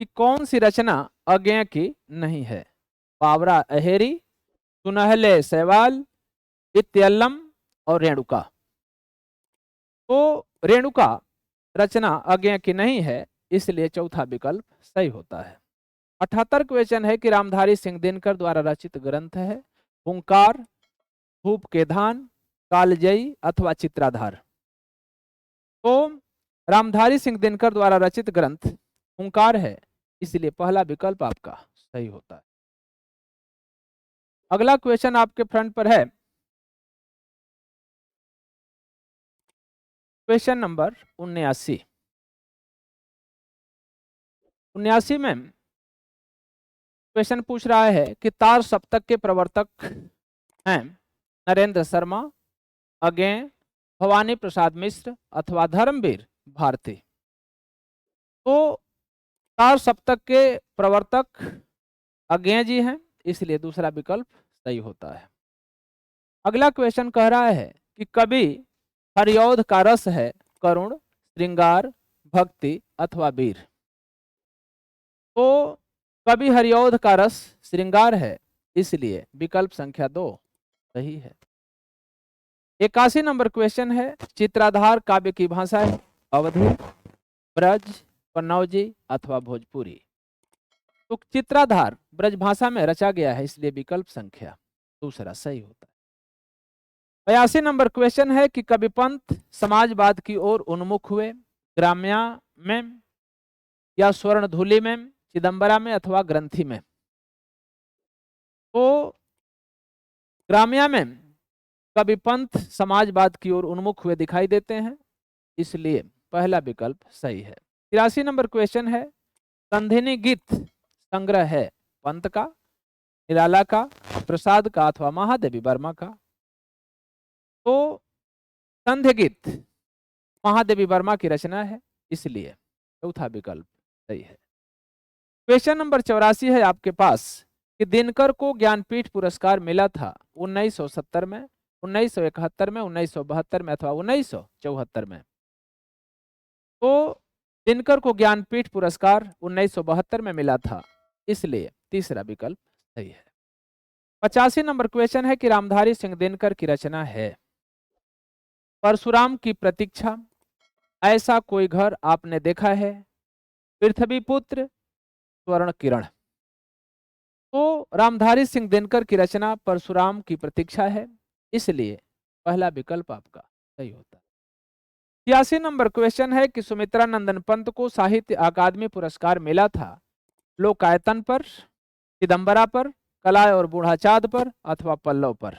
Speaker 1: कि कौन सी रचना अज्ञेय की नहीं है। पावरा अहेरी, सुनहले सैवाल, इत्यल्लम और रेणुका। तो रेणुका रचना अज्ञेय की नहीं है, इसलिए चौथा विकल्प सही होता है। 78 क्वेश्चन है कि रामधारी सिंह दिनकर द्वारा रचित ग्रंथ है हुंकार, धूप के धान, कालजयी अथवा चित्राधार। तो रामधारी सिंह दिनकर द्वारा रचित ग्रंथ हुंकार है, इसलिए पहला विकल्प आपका सही होता है। अगला क्वेश्चन आपके फ्रंट पर है क्वेश्चन नंबर 79। 79 में क्वेश्चन पूछ रहा है कि तार सप्तक के प्रवर्तक हैं नरेंद्र शर्मा, अज्ञेय, भवानी प्रसाद मिश्र अथवा धर्मवीर भारती। तो तार सप्तक के प्रवर्तक अज्ञेय जी हैं, इसलिए दूसरा विकल्प सही होता है। अगला क्वेश्चन कह रहा है कि कवि हरिऔध का रस है करुण, श्रृंगार, भक्ति अथवा वीर। तो कवि हरिऔध का रस श्रृंगार है, इसलिए विकल्प संख्या 2 सही है। 81 नंबर क्वेश्चन है चित्राधार काव्य की भाषा है अवधी, ब्रज, कन्नौजी अथवा भोजपुरी। तो चित्राधार ब्रज भाषा में रचा गया है, इसलिए विकल्प संख्या दूसरा सही होता है। 82 नंबर क्वेश्चन है कि कविपंत समाजवाद की ओर उन्मुख हुए ग्राम्या में या स्वर्णधूलि में, चिदंबरा में अथवा ग्रंथि में। तो ग्राम्या में कविपंत समाजवाद की ओर उन्मुख हुए दिखाई देते हैं, इसलिए पहला विकल्प सही है। 83 नंबर क्वेश्चन है संधिनी गीत संग्रह है पंत का, निराला का, प्रसाद का अथवा महादेवी वर्मा का। तो संध्य गीत महादेवी वर्मा की रचना है, इसलिए चौथा विकल्प सही है। क्वेश्चन नंबर 84 है आपके पास कि दिनकर को ज्ञानपीठ पुरस्कार मिला था 1970 में, 1971 में, 1972 में अथवा 1974 में। तो दिनकर को ज्ञानपीठ पुरस्कार 1972 में मिला था, इसलिए तीसरा विकल्प सही है। 85 नंबर क्वेश्चन है कि रामधारी सिंह दिनकर की रचना है परशुराम की प्रतीक्षा, ऐसा कोई घर आपने देखा है, पृथ्वीपुत्र, स्वर्ण किरण। तो रामधारी सिंह दिनकर की रचना परशुराम की प्रतीक्षा है, इसलिए पहला विकल्प आपका सही होता है। 86 नंबर क्वेश्चन है कि सुमित्रा नंदन पंत को साहित्य अकादमी पुरस्कार मिला था लोकायतन पर, चिदंबरा पर, कलाय और बूढ़ा चाँद पर अथवा पल्लव पर।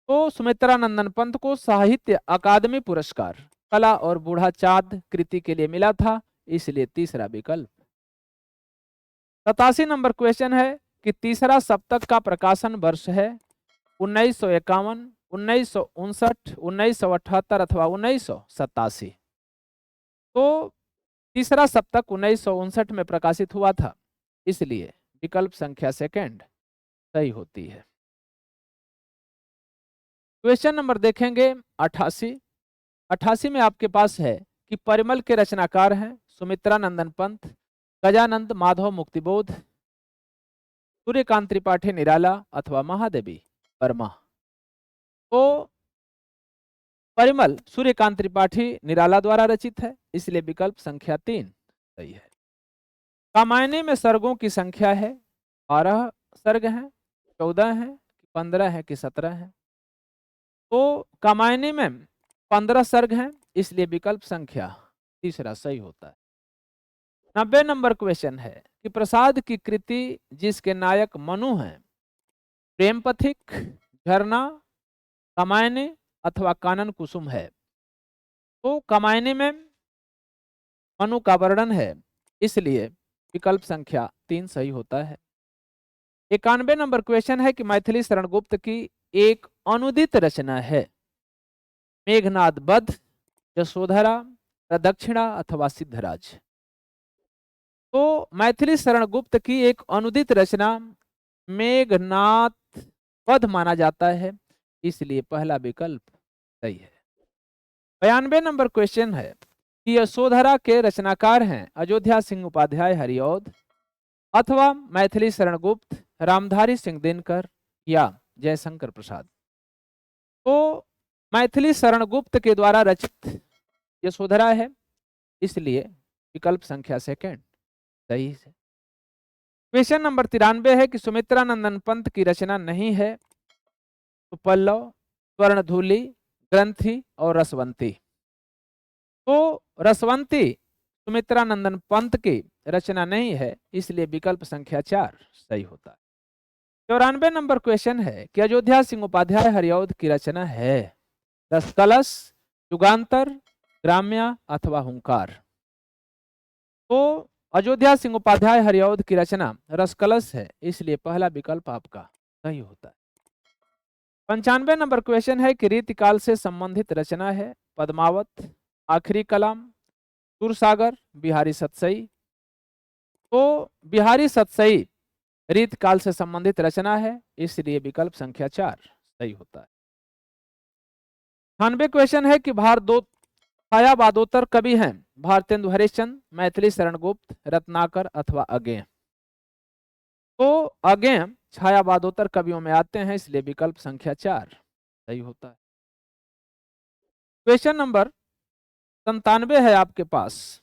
Speaker 1: तो सुमित्रा नंदन पंत को साहित्य अकादमी पुरस्कार कला और बूढ़ा चाँद कृति के लिए मिला था, इसलिए तीसरा विकल्प। 87 नंबर क्वेश्चन है कि तीसरा सप्तक का प्रकाशन वर्ष है 1951, 1959, 1978 अथवा 1987। तो तीसरा सप्तक 1959 में प्रकाशित हुआ था, इसलिए विकल्प संख्या सेकंड सही होती है। क्वेश्चन नंबर देखेंगे 88। 88 में आपके पास है कि परिमल के रचनाकार हैं सुमित्रा नंदन पंत, गजानंद माधव मुक्तिबोध, सूर्यकांत त्रिपाठी निराला अथवा महादेवी वर्मा। तो परिमल सूर्यकांत त्रिपाठी निराला द्वारा रचित है, इसलिए विकल्प संख्या 3 सही है। कामायनी में सर्गों की संख्या है 12 सर्ग हैं, 14 हैं, 15 है कि 17 है। तो कामायनी में 15 सर्ग हैं, इसलिए विकल्प संख्या तीसरा सही होता है। 90 नंबर क्वेश्चन है कि प्रसाद की कृति जिसके नायक मनु हैं, प्रेम पथिक, झरना, कमायने अथवा कानन कुसुम है। तो कमायने में मनु का वर्णन है, इसलिए विकल्प संख्या 3 सही होता है। 91 नंबर क्वेश्चन है कि मैथिली शरण गुप्त की एक अनुदित रचना है, मेघनाद बध, यशोधरा, प्रदक्षिणा अथवा सिद्धराज। तो मैथिली शरण गुप्त की एक अनुदित रचना मेघनाद वध माना जाता है, इसलिए पहला विकल्प सही है। 92 नंबर क्वेश्चन है कि यशोधरा के रचनाकार हैं अयोध्या सिंह उपाध्याय हरिऔध अथवा मैथिली शरण गुप्त रामधारी सिंह दिनकर या जयशंकर प्रसाद। तो मैथिली शरण गुप्त के द्वारा रचित यशोधरा है, इसलिए विकल्प संख्या सेकंड सही है। क्वेश्चन नंबर 93 है कि सुमित्रा नंदन पंत की रचना नहीं है, तो पल्लव, स्वर्णधूली, ग्रंथि और रसवंती। तो रसवंती सुमित्रा नंदन पंत की रचना नहीं है, इसलिए विकल्प संख्या 4 सही होता है। 94 नंबर क्वेश्चन है कि अयोध्या सिंह उपाध्याय हरिऔध की रचना है दस कलश, युगांतर, ग्राम्या अथवा हुंकार। तो अयोध्या सिंह उपाध्याय हरिऔध की रचना रसकलश है, इसलिए पहला विकल्प आपका सही होता है। 95 नंबर क्वेश्चन है कि रीतिकाल से संबंधित रचना है पद्मावत, आखिरी कलाम, सुरसागर, बिहारी सतसई। तो बिहारी सतसई रीतकाल से संबंधित रचना है, इसलिए विकल्प संख्या 4 सही होता है। 98 क्वेश्चन है कि छायावादोत्तर कवि हैं भारतेंदु हरिश्चंद्र, मैथिली शरण गुप्त, रत्नाकर अथवा अगेय। तो अगेय छायावादोत्तर कवियों में आते हैं, इसलिए विकल्प संख्या 4 सही होता है। क्वेश्चन नंबर 97 है आपके पास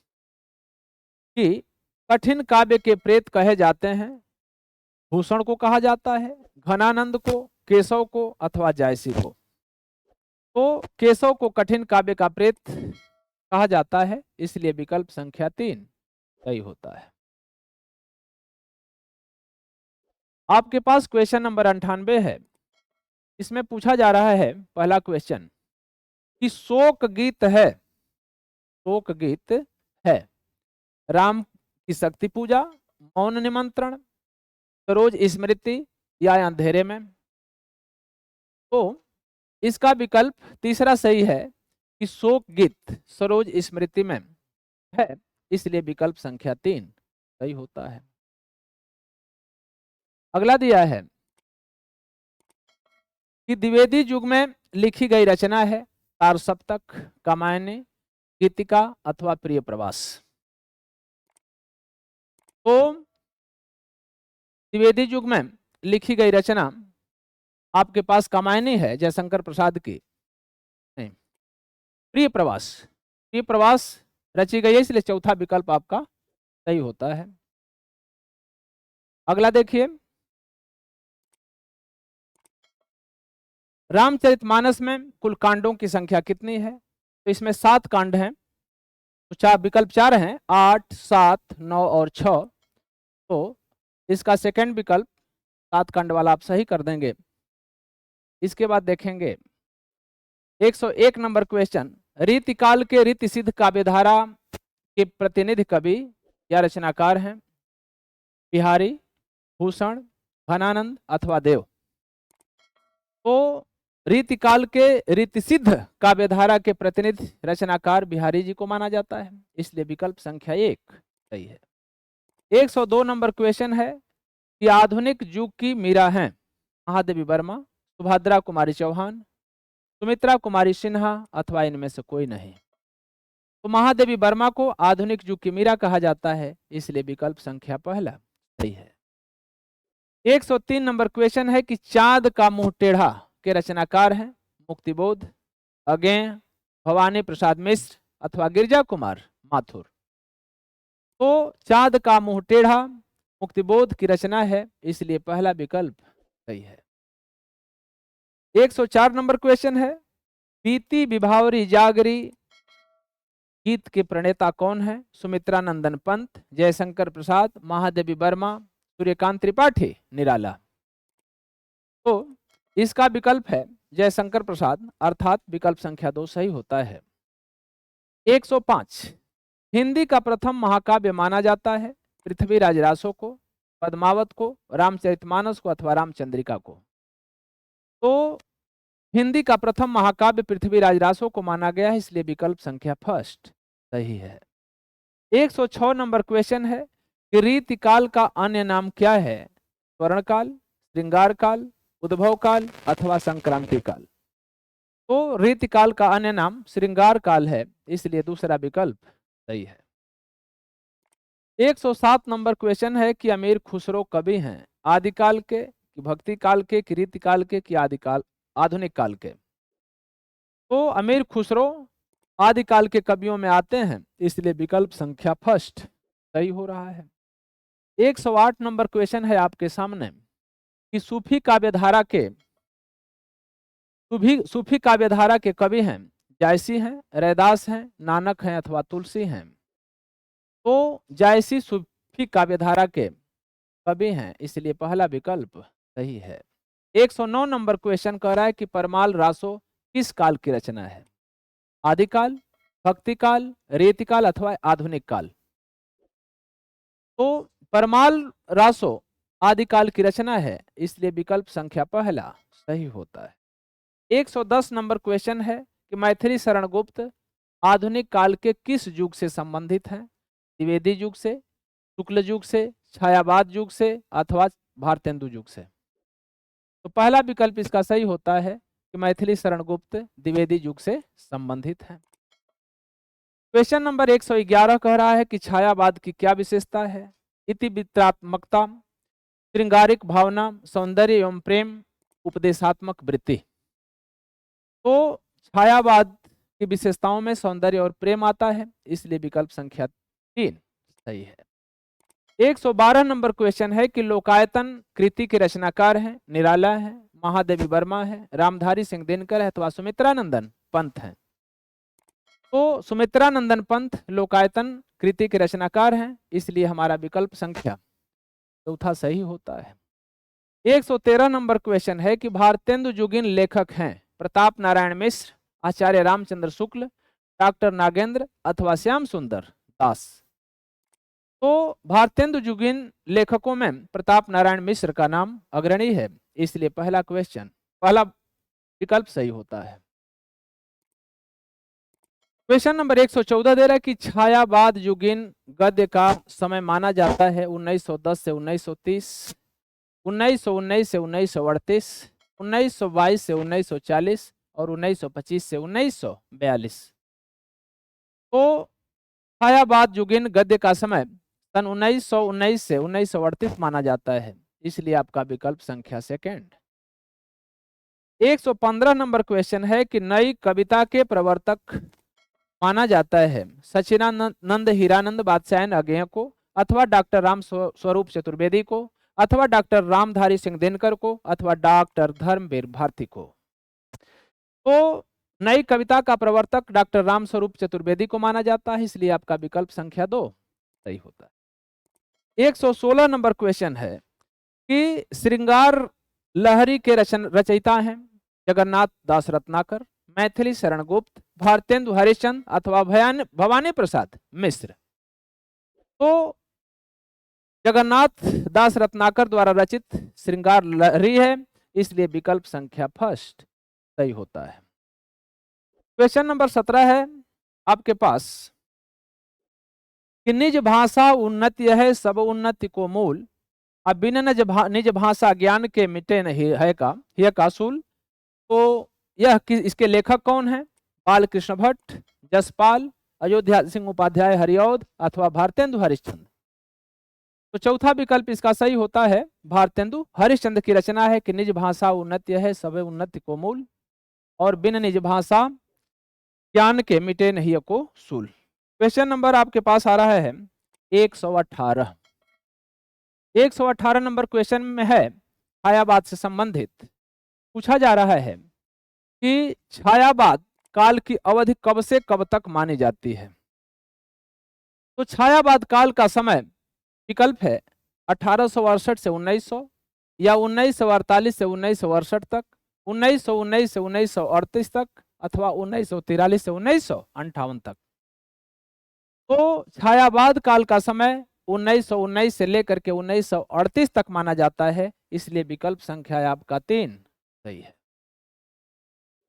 Speaker 1: कि कठिन काव्य के प्रेत कहे जाते हैं, भूषण को कहा जाता है, घनानंद को, केशव को अथवा जायसी को। तो केशव को कठिन काव्य का प्रेत कहा जाता है, इसलिए विकल्प संख्या 3 सही होता है। आपके पास क्वेश्चन नंबर 98 है, इसमें पूछा जा रहा है पहला क्वेश्चन कि शोक गीत है, शोक गीत है राम की शक्ति पूजा, मौन निमंत्रण, सरोज स्मृति या अंधेरे में। तो इसका विकल्प तीसरा सही है कि शोक गीत सरोज स्मृति में है, इसलिए विकल्प संख्या 3 सही होता है। अगला दिया है कि द्विवेदी युग में लिखी गई रचना है तार सप्तक, कामायनी, गीतिका अथवा प्रिय प्रवास। तो द्विवेदी युग में लिखी गई रचना आपके पास कामायनी है जयशंकर प्रसाद की, नहीं, प्रिय प्रवास, प्रिय प्रवास रची गई है, इसलिए चौथा विकल्प आपका सही होता है। अगला देखिए, रामचरितमानस में कुल कांडों की संख्या कितनी है? तो इसमें 7 कांड हैं, तो चार विकल्प 4 हैं, 8, 7, 9 और 6। तो इसका सेकंड विकल्प 7 कांड वाला आप सही कर देंगे। इसके बाद देखेंगे 101 नंबर क्वेश्चन, रीतिकाल के रीति सिद्ध काव्यधारा के प्रतिनिधि कवि या रचनाकार हैं बिहारी, भूषण, घनानंद अथवा देव। तो रीतिकाल के रीति सिद्ध काव्यधारा के प्रतिनिधि रचनाकार बिहारी जी को माना जाता है, इसलिए विकल्प संख्या 1 सही है। 102 नंबर क्वेश्चन है कि आधुनिक युग की मीरा हैं महादेवी वर्मा, सुभद्रा कुमारी चौहान, सुमित्रा कुमारी सिन्हा अथवा इनमें से कोई नहीं। तो महादेवी वर्मा को आधुनिक युग की मीरा कहा जाता है, इसलिए विकल्प संख्या पहला सही है। 103 नंबर क्वेश्चन है कि चांद का मुंह टेढ़ा के रचनाकार हैं मुक्तिबोध, अगेय, भवानी प्रसाद मिश्र अथवा गिरजा कुमार माथुर। तो चांद का मुंह टेढ़ा मुक्तिबोध की रचना है, इसलिए पहला विकल्प सही है। 104 नंबर क्वेश्चन है, बीती विभावरी जागरी गीत के प्रणेता कौन है? सुमित्रा नंदन पंत, जयशंकर प्रसाद, महादेवी वर्मा, सूर्यकांत त्रिपाठी, निराला। तो इसका विकल्प है जयशंकर प्रसाद, अर्थात विकल्प संख्या 2 सही होता है। 105 हिंदी का प्रथम महाकाव्य माना जाता है पृथ्वीराज रासो को, पद्मावत को, रामचरितमानस को अथवा रामचंद्रिका को। तो हिंदी का प्रथम महाकाव्य पृथ्वीराज रासो को माना गया है, इसलिए विकल्प संख्या फर्स्ट सही है। 106 नंबर क्वेश्चन है कि रीतिकाल का अन्य नाम क्या है? स्वर्णकाल, श्रृंगार काल, उद्भव काल अथवा संक्रांति काल। तो रीतिकाल का अन्य नाम श्रृंगार काल है, इसलिए दूसरा विकल्प सही है। 107 नंबर क्वेश्चन है कि अमीर खुसरो कवि हैं? आदिकाल के, कि भक्ति काल के, कि रीतिकाल के, कि आदिकाल आधुनिक काल के। तो अमीर खुसरो आदिकाल के कवियों में आते हैं, इसलिए विकल्प संख्या फर्स्ट सही हो रहा है। 108 नंबर क्वेश्चन है आपके सामने कि सूफी काव्यधारा के कवि हैं? जायसी हैं, रैदास हैं, नानक हैं अथवा तुलसी हैं। तो जायसी सूफी काव्यधारा के कवि हैं, इसलिए पहला विकल्प सही है। 109 नंबर क्वेश्चन कह रहा है कि परमाल रासो किस काल की रचना है? आदिकाल, भक्तिकाल, रीतिकाल अथवा आधुनिक काल। तो परमाल रासो आदिकाल की रचना है, इसलिए विकल्प संख्या पहला सही होता है। 110 नंबर क्वेश्चन है कि मैथिली शरण गुप्त आधुनिक काल के किस युग से संबंधित हैं? द्विवेदी युग से, शुक्ल युग से, छायावाद युग से अथवा भारतेंदु युग से। तो पहला विकल्प इसका सही होता है कि मैथिली शरण गुप्त द्विवेदी युग से संबंधित है। क्वेश्चन नंबर 111 कह रहा है कि छायावाद की क्या विशेषता है? इतिवित्रात्मकता, श्रृंगारिक भावना, सौंदर्य एवं प्रेम, उपदेशात्मक वृत्ति। तो छायावाद की विशेषताओं में सौंदर्य और प्रेम आता है, इसलिए विकल्प संख्या 3 सही है। 112 नंबर क्वेश्चन है कि लोकायतन कृति के रचनाकार हैं? निराला है, महादेवी वर्मा है, रामधारी सिंह दिनकर है अथवा सुमित्रा नंदन पंत हैं। तो सुमित्रा नंदन पंत लोकायतन कृति के रचनाकार हैं, इसलिए हमारा विकल्प संख्या चौथा सही होता है। 113 नंबर क्वेश्चन है कि भारतेंदु जुगीन लेखक हैं? प्रताप नारायण मिश्र, आचार्य रामचंद्र शुक्ल, डॉक्टर नागेंद्र अथवा श्याम सुंदर दास। तो भारतेंदु जुगीन लेखकों में प्रताप नारायण मिश्र का नाम अग्रणी है, इसलिए पहला विकल्प सही होता है। क्वेश्चन नंबर 114 दे रहा है कि छायावाद युगीन गद्य का समय माना जाता है 1910 से 1930, 1919 से 1938, 1922 से 1940 और 1925 से 1942। तो छायावाद युगीन गद्य का समय सन 1919 से 1938 माना जाता है, इसलिए आपका विकल्प संख्या सेकंड। 115 नंबर क्वेश्चन है कि नई कविता के प्रवर्तक माना जाता है सच्चिदानंद हीरानंद बादशाहन अज्ञेय को अथवा डॉक्टर राम स्वरूप चतुर्वेदी को अथवा डॉक्टर रामधारी सिंह दिनकर को अथवा डॉक्टर धर्मवीर भारती को। तो नई कविता का प्रवर्तक डॉक्टर राम स्वरूप चतुर्वेदी को माना जाता है, इसलिए आपका विकल्प संख्या 2 सही होता है। 116 नंबर क्वेश्चन है कि श्रृंगार लहरी के रचयिता हैं जगन्नाथ दास रत्नाकर, मैथिली शरण गुप्त, भारतेंदु हरिश्चंद्र अथवा भवानी प्रसाद मिश्र। तो जगन्नाथ दास रत्नाकर द्वारा रचित श्रृंगार लहरी है, इसलिए विकल्प संख्या फर्स्ट सही होता है। क्वेश्चन नंबर 17 है आपके पास कि निज भाषा उन्नति है सब उन्नति को मूल, अब बिना निज भाषा ज्ञान के मिटे नहीं है का सूल। तो यह इसके लेखक कौन है? बालकृष्ण भट्ट, जसपाल, अयोध्या सिंह उपाध्याय हरिऔध अथवा भारतेंदु हरिश्चंद्र। तो चौथा विकल्प इसका सही होता है, भारतेंदु हरिश्चंद्र की रचना है कि निज भाषा उन्नति है सब उन्नति को मूल और बिन निज भाषा ज्ञान के मिटे नहीं को सूल। क्वेश्चन नंबर आपके पास आ रहा है 118। 118 नंबर क्वेश्चन में है छायावाद से संबंधित पूछा जा रहा है कि छायावाद काल की अवधि कब से कब तक मानी जाती है? तो छायावाद काल का समय विकल्प है 1868 से 1900, या 1948 से 1968 तक, 1919 से 1938 तक, अथवा 1943 से 1958 तक। तो छायावाद काल का समय 1919 से लेकर के 1938 तक माना जाता है, इसलिए विकल्प संख्या आपका 3 सही है।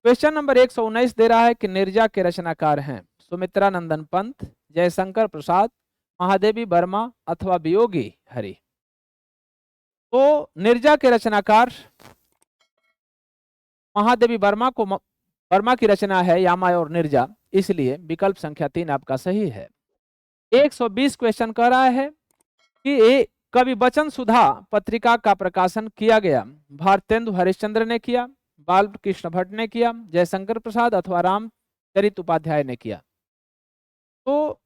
Speaker 1: क्वेश्चन नंबर 119 दे रहा है कि नीरजा के रचनाकार हैं सुमित्रा नंदन पंत, जयशंकर प्रसाद, महादेवी वर्मा अथवा वियोगी हरि। तो नीरजा के रचनाकार महादेवी वर्मा की रचना है यामा और नीरजा, इसलिए विकल्प संख्या 3 आपका सही है। 120 क्वेश्चन कह रहा है कि कवि बचन सुधा पत्रिका का प्रकाशन किया गया भारतेंदु हरिश्चंद्र ने किया, बालकृष्ण भट्ट ने किया, जयशंकर प्रसाद अथवा रामचरित उपाध्याय ने किया। तो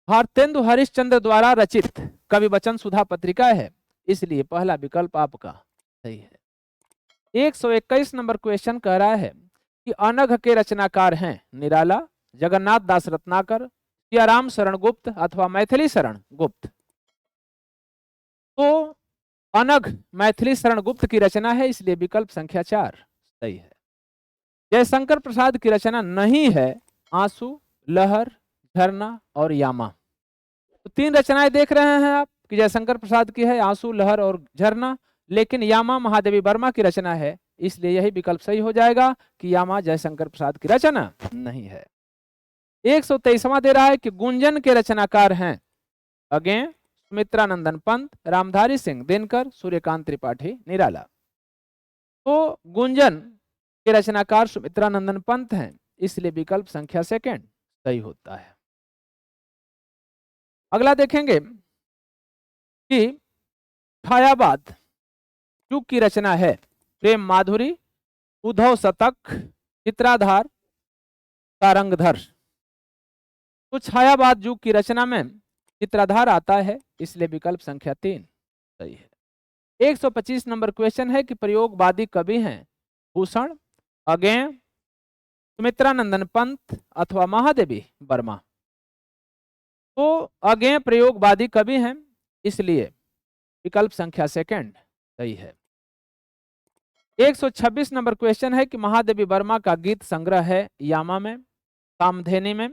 Speaker 1: भारतेंदु हरिश्चंद्र द्वारा रचित कवि बचन सुधा पत्रिका है, इसलिए पहला विकल्प आपका सही है। 121 नंबर क्वेश्चन कह रहा है कि अनघ के रचनाकार हैं निराला, जगन्नाथ दास रत्नाकर, सियाराम शरण गुप्त अथवा मैथिली शरण गुप्त। तो अनघ मैथिली शरण गुप्त की रचना है, इसलिए विकल्प संख्या 4 सही है। जयशंकर प्रसाद की रचना नहीं है आंसू, लहर, झरना और यामा। तो 3 रचनाएं देख रहे हैं आप कि जयशंकर प्रसाद की है आंसू, लहर और झरना, लेकिन यामा महादेवी वर्मा की रचना है, इसलिए यही विकल्प सही हो जाएगा कि यामा जयशंकर प्रसाद की रचना नहीं है। 123वां दे रहा है कि गुंजन के रचनाकार हैं अगेन सुमित्रा नंदन पंत, रामधारी सिंह दिनकर, सूर्यकांत त्रिपाठी निराला। तो गुंजन के रचनाकार सुमित्रा नंदन पंत हैं, इसलिए विकल्प संख्या 2 सही होता है। अगला देखेंगे कि छायावाद युग की रचना है प्रेम माधुरी, उद्धव शतक, चित्राधार, सारंगधर। तो छायावाद युग की रचना में चित्राधार आता है, इसलिए विकल्प संख्या 3 सही है। 125 नंबर क्वेश्चन है कि प्रयोगवादी कवि हैं भूषण, अगेन सुमित्रा नंदन पंत अथवा महादेवी वर्मा। तो अगेन प्रयोगवादी कवि हैं, इसलिए विकल्प संख्या 2 सही है। 126 नंबर क्वेश्चन है कि महादेवी वर्मा का गीत संग्रह है यामा में, कामधेनी में,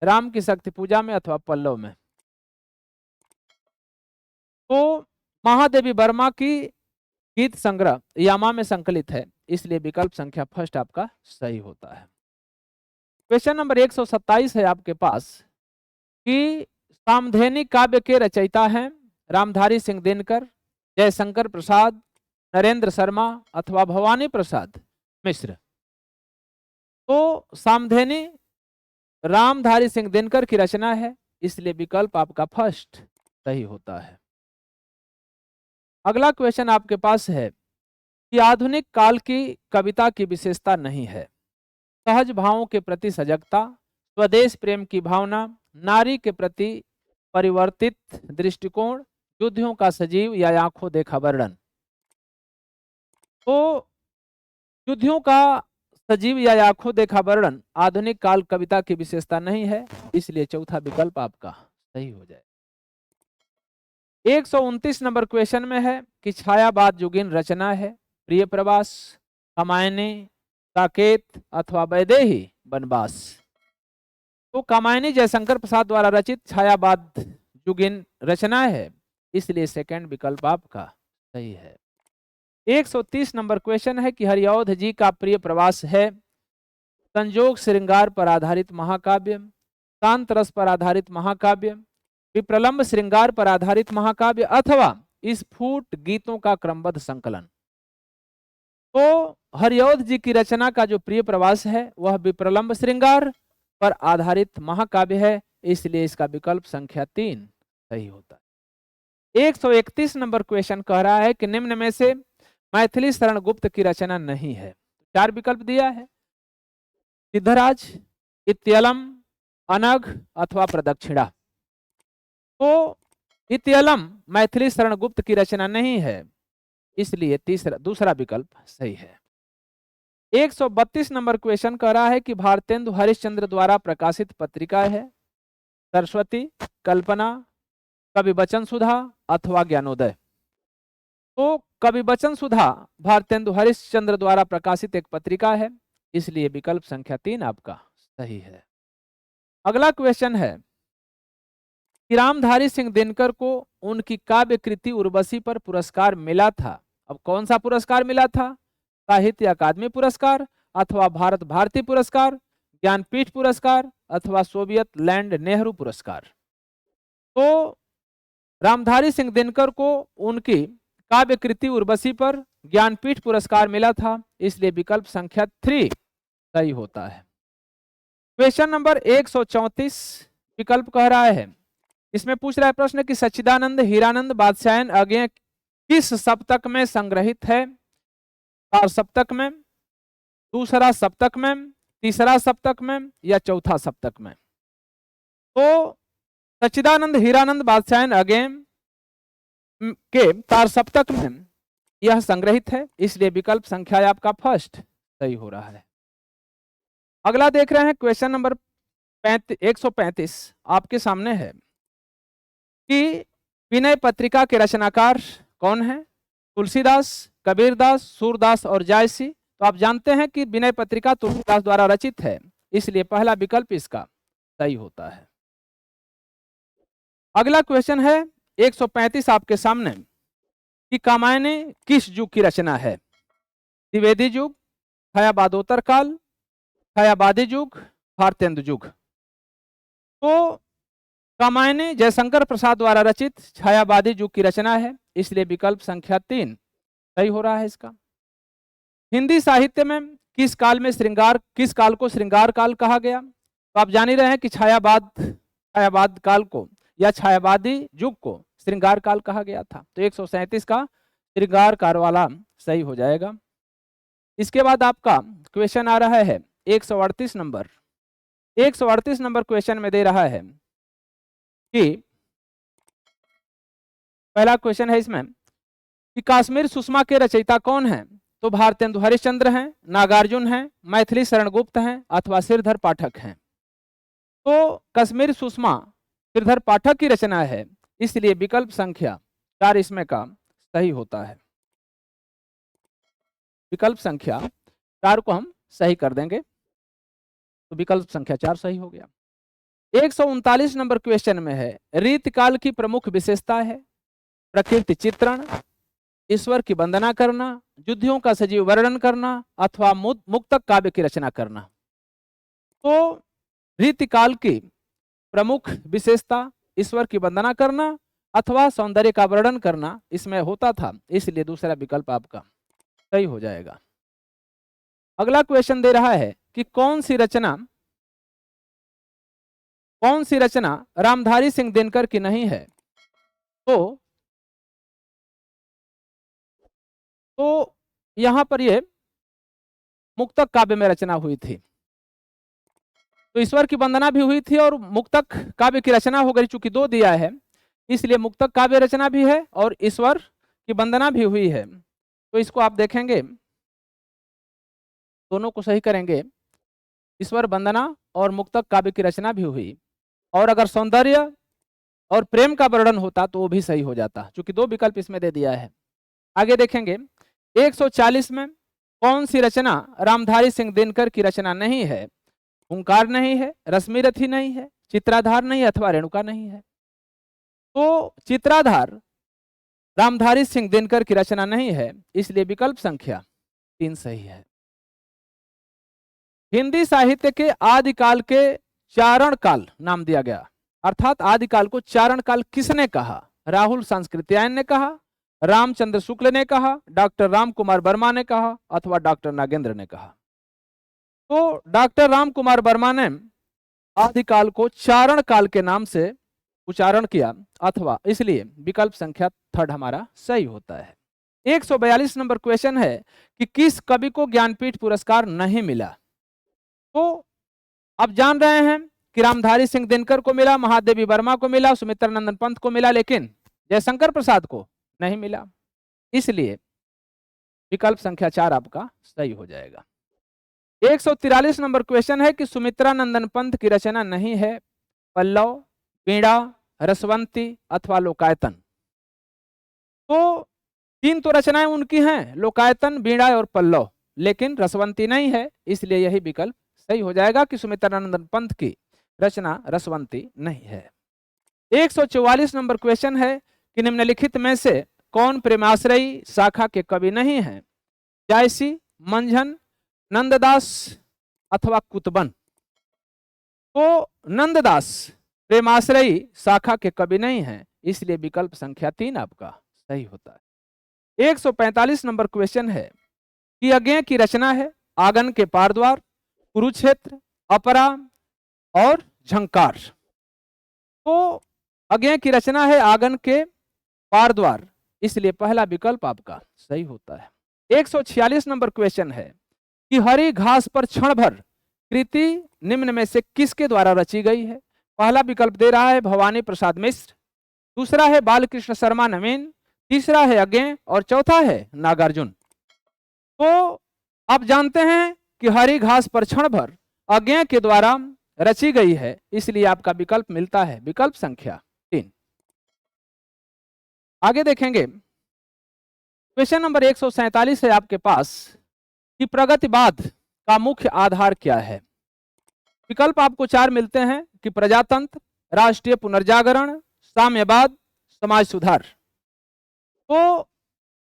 Speaker 1: राम की शक्ति पूजा में अथवा पल्लव में। तो महादेवी वर्मा की गीत संग्रह यामा में संकलित है, इसलिए विकल्प संख्या 1 आपका सही होता है। क्वेश्चन नंबर 127 है आपके पास कि कामधेनी काव्य के रचयिता हैं रामधारी सिंह दिनकर, जयशंकर प्रसाद, नरेंद्र शर्मा अथवा भवानी प्रसाद मिश्र। तो सामधेनी रामधारी सिंह दिनकर की रचना है, इसलिए विकल्प आपका 1 सही होता है। अगला क्वेश्चन आपके पास है कि आधुनिक काल की कविता की विशेषता नहीं है सहज भावों के प्रति सजगता, स्वदेश प्रेम की भावना, नारी के प्रति परिवर्तित दृष्टिकोण, युद्धों का सजीव या आंखों देखा वर्णन। तो युद्धों का सजीव या आंखों देखा वर्णन आधुनिक काल कविता की विशेषता नहीं है, इसलिए चौथा विकल्प आपका सही हो जाए। 129 नंबर क्वेश्चन में है कि छायावाद युगीन रचना है प्रिय प्रवास, कामायनी, साकेत अथवा वैदेही वनवास। तो कामायनी जयशंकर प्रसाद द्वारा रचित छायावाद युगीन रचना है, इसलिए 2 विकल्प आपका सही है। 130 नंबर क्वेश्चन है कि हरिऔध जी का प्रिय प्रवास है संजोग श्रृंगार पर आधारित महाकाव्य, शांत रस पर आधारित महाकाव्य, विप्रलंब श्रृंगार पर आधारित महाकाव्य अथवा स्फुट गीतों का क्रमबद्ध संकलन। तो हरिऔध जी की रचना का जो प्रिय प्रवास है वह विप्रलंब श्रृंगार पर आधारित महाकाव्य है, इसलिए इसका विकल्प संख्या 3 सही होता है। 131 नंबर क्वेश्चन कह रहा है कि निम्न में से मैथिली शरण गुप्त की रचना नहीं है। 4 विकल्प दिया है सिद्धराज, इत्यलम, अनघ अथवा प्रदक्षिणा। तो इत्यलम मैथिली शरण गुप्त की रचना नहीं है, इसलिए दूसरा विकल्प सही है। 132 नंबर क्वेश्चन कह रहा है कि भारतेंदु हरिश्चंद्र द्वारा प्रकाशित पत्रिका है सरस्वती, कल्पना, कवि वचन सुधा अथवा ज्ञानोदय। तो कवि वचन सुधा भारतेंदु हरिश्चंद्र द्वारा प्रकाशित एक पत्रिका है, इसलिए विकल्प संख्या 3 आपका सही है। अगला क्वेश्चन है कि रामधारी सिंह दिनकर को उनकी काव्य कृति उर्वशी पर पुरस्कार मिला था। अब कौन सा पुरस्कार मिला था? साहित्य अकादमी पुरस्कार अथवा भारत भारती पुरस्कार, ज्ञानपीठ पुरस्कार अथवा सोवियत लैंड नेहरू पुरस्कार। तो रामधारी सिंह दिनकर को उनकी काव्य कृति उर्वशी पर ज्ञानपीठ पुरस्कार मिला था, इसलिए विकल्प संख्या 3 सही होता है। क्वेश्चन नंबर 134 विकल्प कह रहा है, इसमें पूछ रहा है प्रश्न कि सच्चिदानंद हीरानंद बादशाहन अज्ञेय किस सप्तक में संग्रहित है? चार सप्तक में, दूसरा सप्तक में, तीसरा सप्तक में या चौथा सप्तक में? तो सच्चिदानंद हीरानंद बादशाहन अज्ञेय के तार सप्तक में यह संग्रहित है, इसलिए विकल्प संख्या आपका फर्स्ट सही हो रहा है। अगला देख रहे हैं क्वेश्चन नंबर 135 आपके सामने है कि विनय पत्रिका के रचनाकार कौन है? तुलसीदास, कबीरदास, सूरदास और जायसी। तो आप जानते हैं कि विनय पत्रिका तुलसीदास द्वारा रचित है, इसलिए पहला विकल्प इसका सही होता है। अगला क्वेश्चन है 135 आपके सामने कि कामायनी किस युग की रचना है? द्विवेदी युग, छायावादोत्तर काल, छायावादी युग, भारतेंदु युग। तो कामायनी जयशंकर प्रसाद द्वारा रचित छायावादी युग की रचना है, इसलिए विकल्प संख्या 3 सही हो रहा है इसका। हिंदी साहित्य में किस काल को श्रृंगार काल कहा गया? तो आप जान ही रहे हैं कि छायावाद काल को या छायावादी युग को श्रृंगार काल कहा गया था। तो 137 का श्रृंगार काल वाला सही हो जाएगा। इसके बाद आपका क्वेश्चन आ रहा है 138 नंबर। 138 नंबर क्वेश्चन में दे रहा है कि पहला क्वेश्चन है इसमें कि कश्मीर सुषमा के रचयिता कौन हैं? तो भारतेंदु हरिश्चंद्र हैं, नागार्जुन हैं, मैथिली शरण गुप्त हैं अथवा श्रीधर पाठक हैं। तो कश्मीर सुषमा श्रीधर पाठक की रचना है, इसलिए विकल्प संख्या 4 इसमें का सही होता है। विकल्प संख्या 4 को हम सही कर देंगे, तो विकल्प संख्या 4 सही हो गया। 139 नंबर क्वेश्चन में है रीतकाल की प्रमुख विशेषता है प्रकृति चित्रण, ईश्वर की वंदना करना, युद्धों का सजीव वर्णन करना अथवा मुक्तक काव्य की रचना करना। तो रीतिकाल की प्रमुख विशेषता ईश्वर की वंदना करना अथवा सौंदर्य का वर्णन करना इसमें होता था, इसलिए दूसरा विकल्प आपका सही हो जाएगा। अगला क्वेश्चन दे रहा है कि कौन सी रचना रामधारी सिंह दिनकर की नहीं है? तो यहां पर ये मुक्तक काव्य में रचना हुई थी। तो ईश्वर की वंदना भी हुई थी और मुक्तक काव्य की रचना हो गई, चूंकि 2 दिया है इसलिए मुक्तक काव्य रचना भी है और ईश्वर की वंदना भी हुई है। तो इसको आप देखेंगे, दोनों को सही करेंगे, ईश्वर वंदना और मुक्तक काव्य की रचना भी हुई, और अगर सौंदर्य और प्रेम का वर्णन होता तो वो भी सही हो जाता, क्योंकि 2 विकल्प इसमें दे दिया है। आगे देखेंगे 140 में कौन सी रचना रामधारी सिंह दिनकर की रचना नहीं है? ओंकार नहीं है, रश्मिरथी नहीं है, चित्राधार नहीं है अथवा रेणुका नहीं है। तो चित्राधार रामधारी सिंह दिनकर की रचना नहीं है, इसलिए विकल्प संख्या 3 सही है। हिंदी साहित्य के आदिकाल के चारण काल नाम दिया गया, अर्थात आदिकाल को चारण काल किसने कहा? राहुल सांस्कृत्यायन ने कहा, रामचंद्र शुक्ल ने कहा, डॉक्टर राम कुमार वर्मा ने कहा अथवा डॉक्टर नागेंद्र ने कहा। तो डॉक्टर राम कुमार वर्मा ने आदिकाल को चारण काल के नाम से उच्चारण किया, अथवा इसलिए विकल्प संख्या 3 हमारा सही होता है। 142 नंबर क्वेश्चन है कि किस कवि को ज्ञानपीठ पुरस्कार नहीं मिला? तो आप जान रहे हैं कि रामधारी सिंह दिनकर को मिला, महादेवी वर्मा को मिला, सुमित्रा नंदन पंत को मिला, लेकिन जयशंकर प्रसाद को नहीं मिला, इसलिए विकल्प संख्या 4 आपका सही हो जाएगा। 143 नंबर क्वेश्चन है कि सुमित्रा नंदन पंत की रचना नहीं है पल्लव, वीणा, रसवंती अथवा लोकायतन। तो तीन तो रचनाएं उनकी हैं, लोकायतन, वीणा और पल्लव, लेकिन रसवंती नहीं है, इसलिए यही विकल्प सही हो जाएगा कि सुमित्रानंदन पंत की रचना रसवंती नहीं है। 144 नंबर क्वेश्चन है कि निम्नलिखित में से कौन प्रेमाश्रयी शाखा के कवि नहीं हैं? जायसी, मंझन, नंददास अथवा कुतबन। तो नंददास प्रेमाश्रयी शाखा के कवि नहीं हैं, इसलिए विकल्प संख्या 3 आपका सही होता है। 145 नंबर क्वेश्चन है कि अज्ञेय की रचना है आंगन के पारद्वार, कुरुक्षेत्र, अपरा और झंकार। तो अज्ञेय की रचना है आंगन के पारद्वार, इसलिए पहला विकल्प आपका सही होता है। 146 नंबर क्वेश्चन है कि हरी घास पर क्षण भर कृति निम्न में से किसके द्वारा रची गई है? पहला विकल्प दे रहा है भवानी प्रसाद मिश्र, दूसरा है बालकृष्ण शर्मा नवीन, तीसरा है अज्ञेय और चौथा है नागार्जुन। तो आप जानते हैं कि हरी घास पर क्षण भर अज्ञेय के द्वारा रची गई है, इसलिए आपका विकल्प मिलता है विकल्प संख्या 3। आगे देखेंगे क्वेश्चन नंबर 147 है आपके पास कि प्रगतिवाद का मुख्य आधार क्या है? विकल्प आपको 4 मिलते हैं कि प्रजातंत्र, राष्ट्रीय पुनर्जागरण, साम्यवाद, समाज सुधार। तो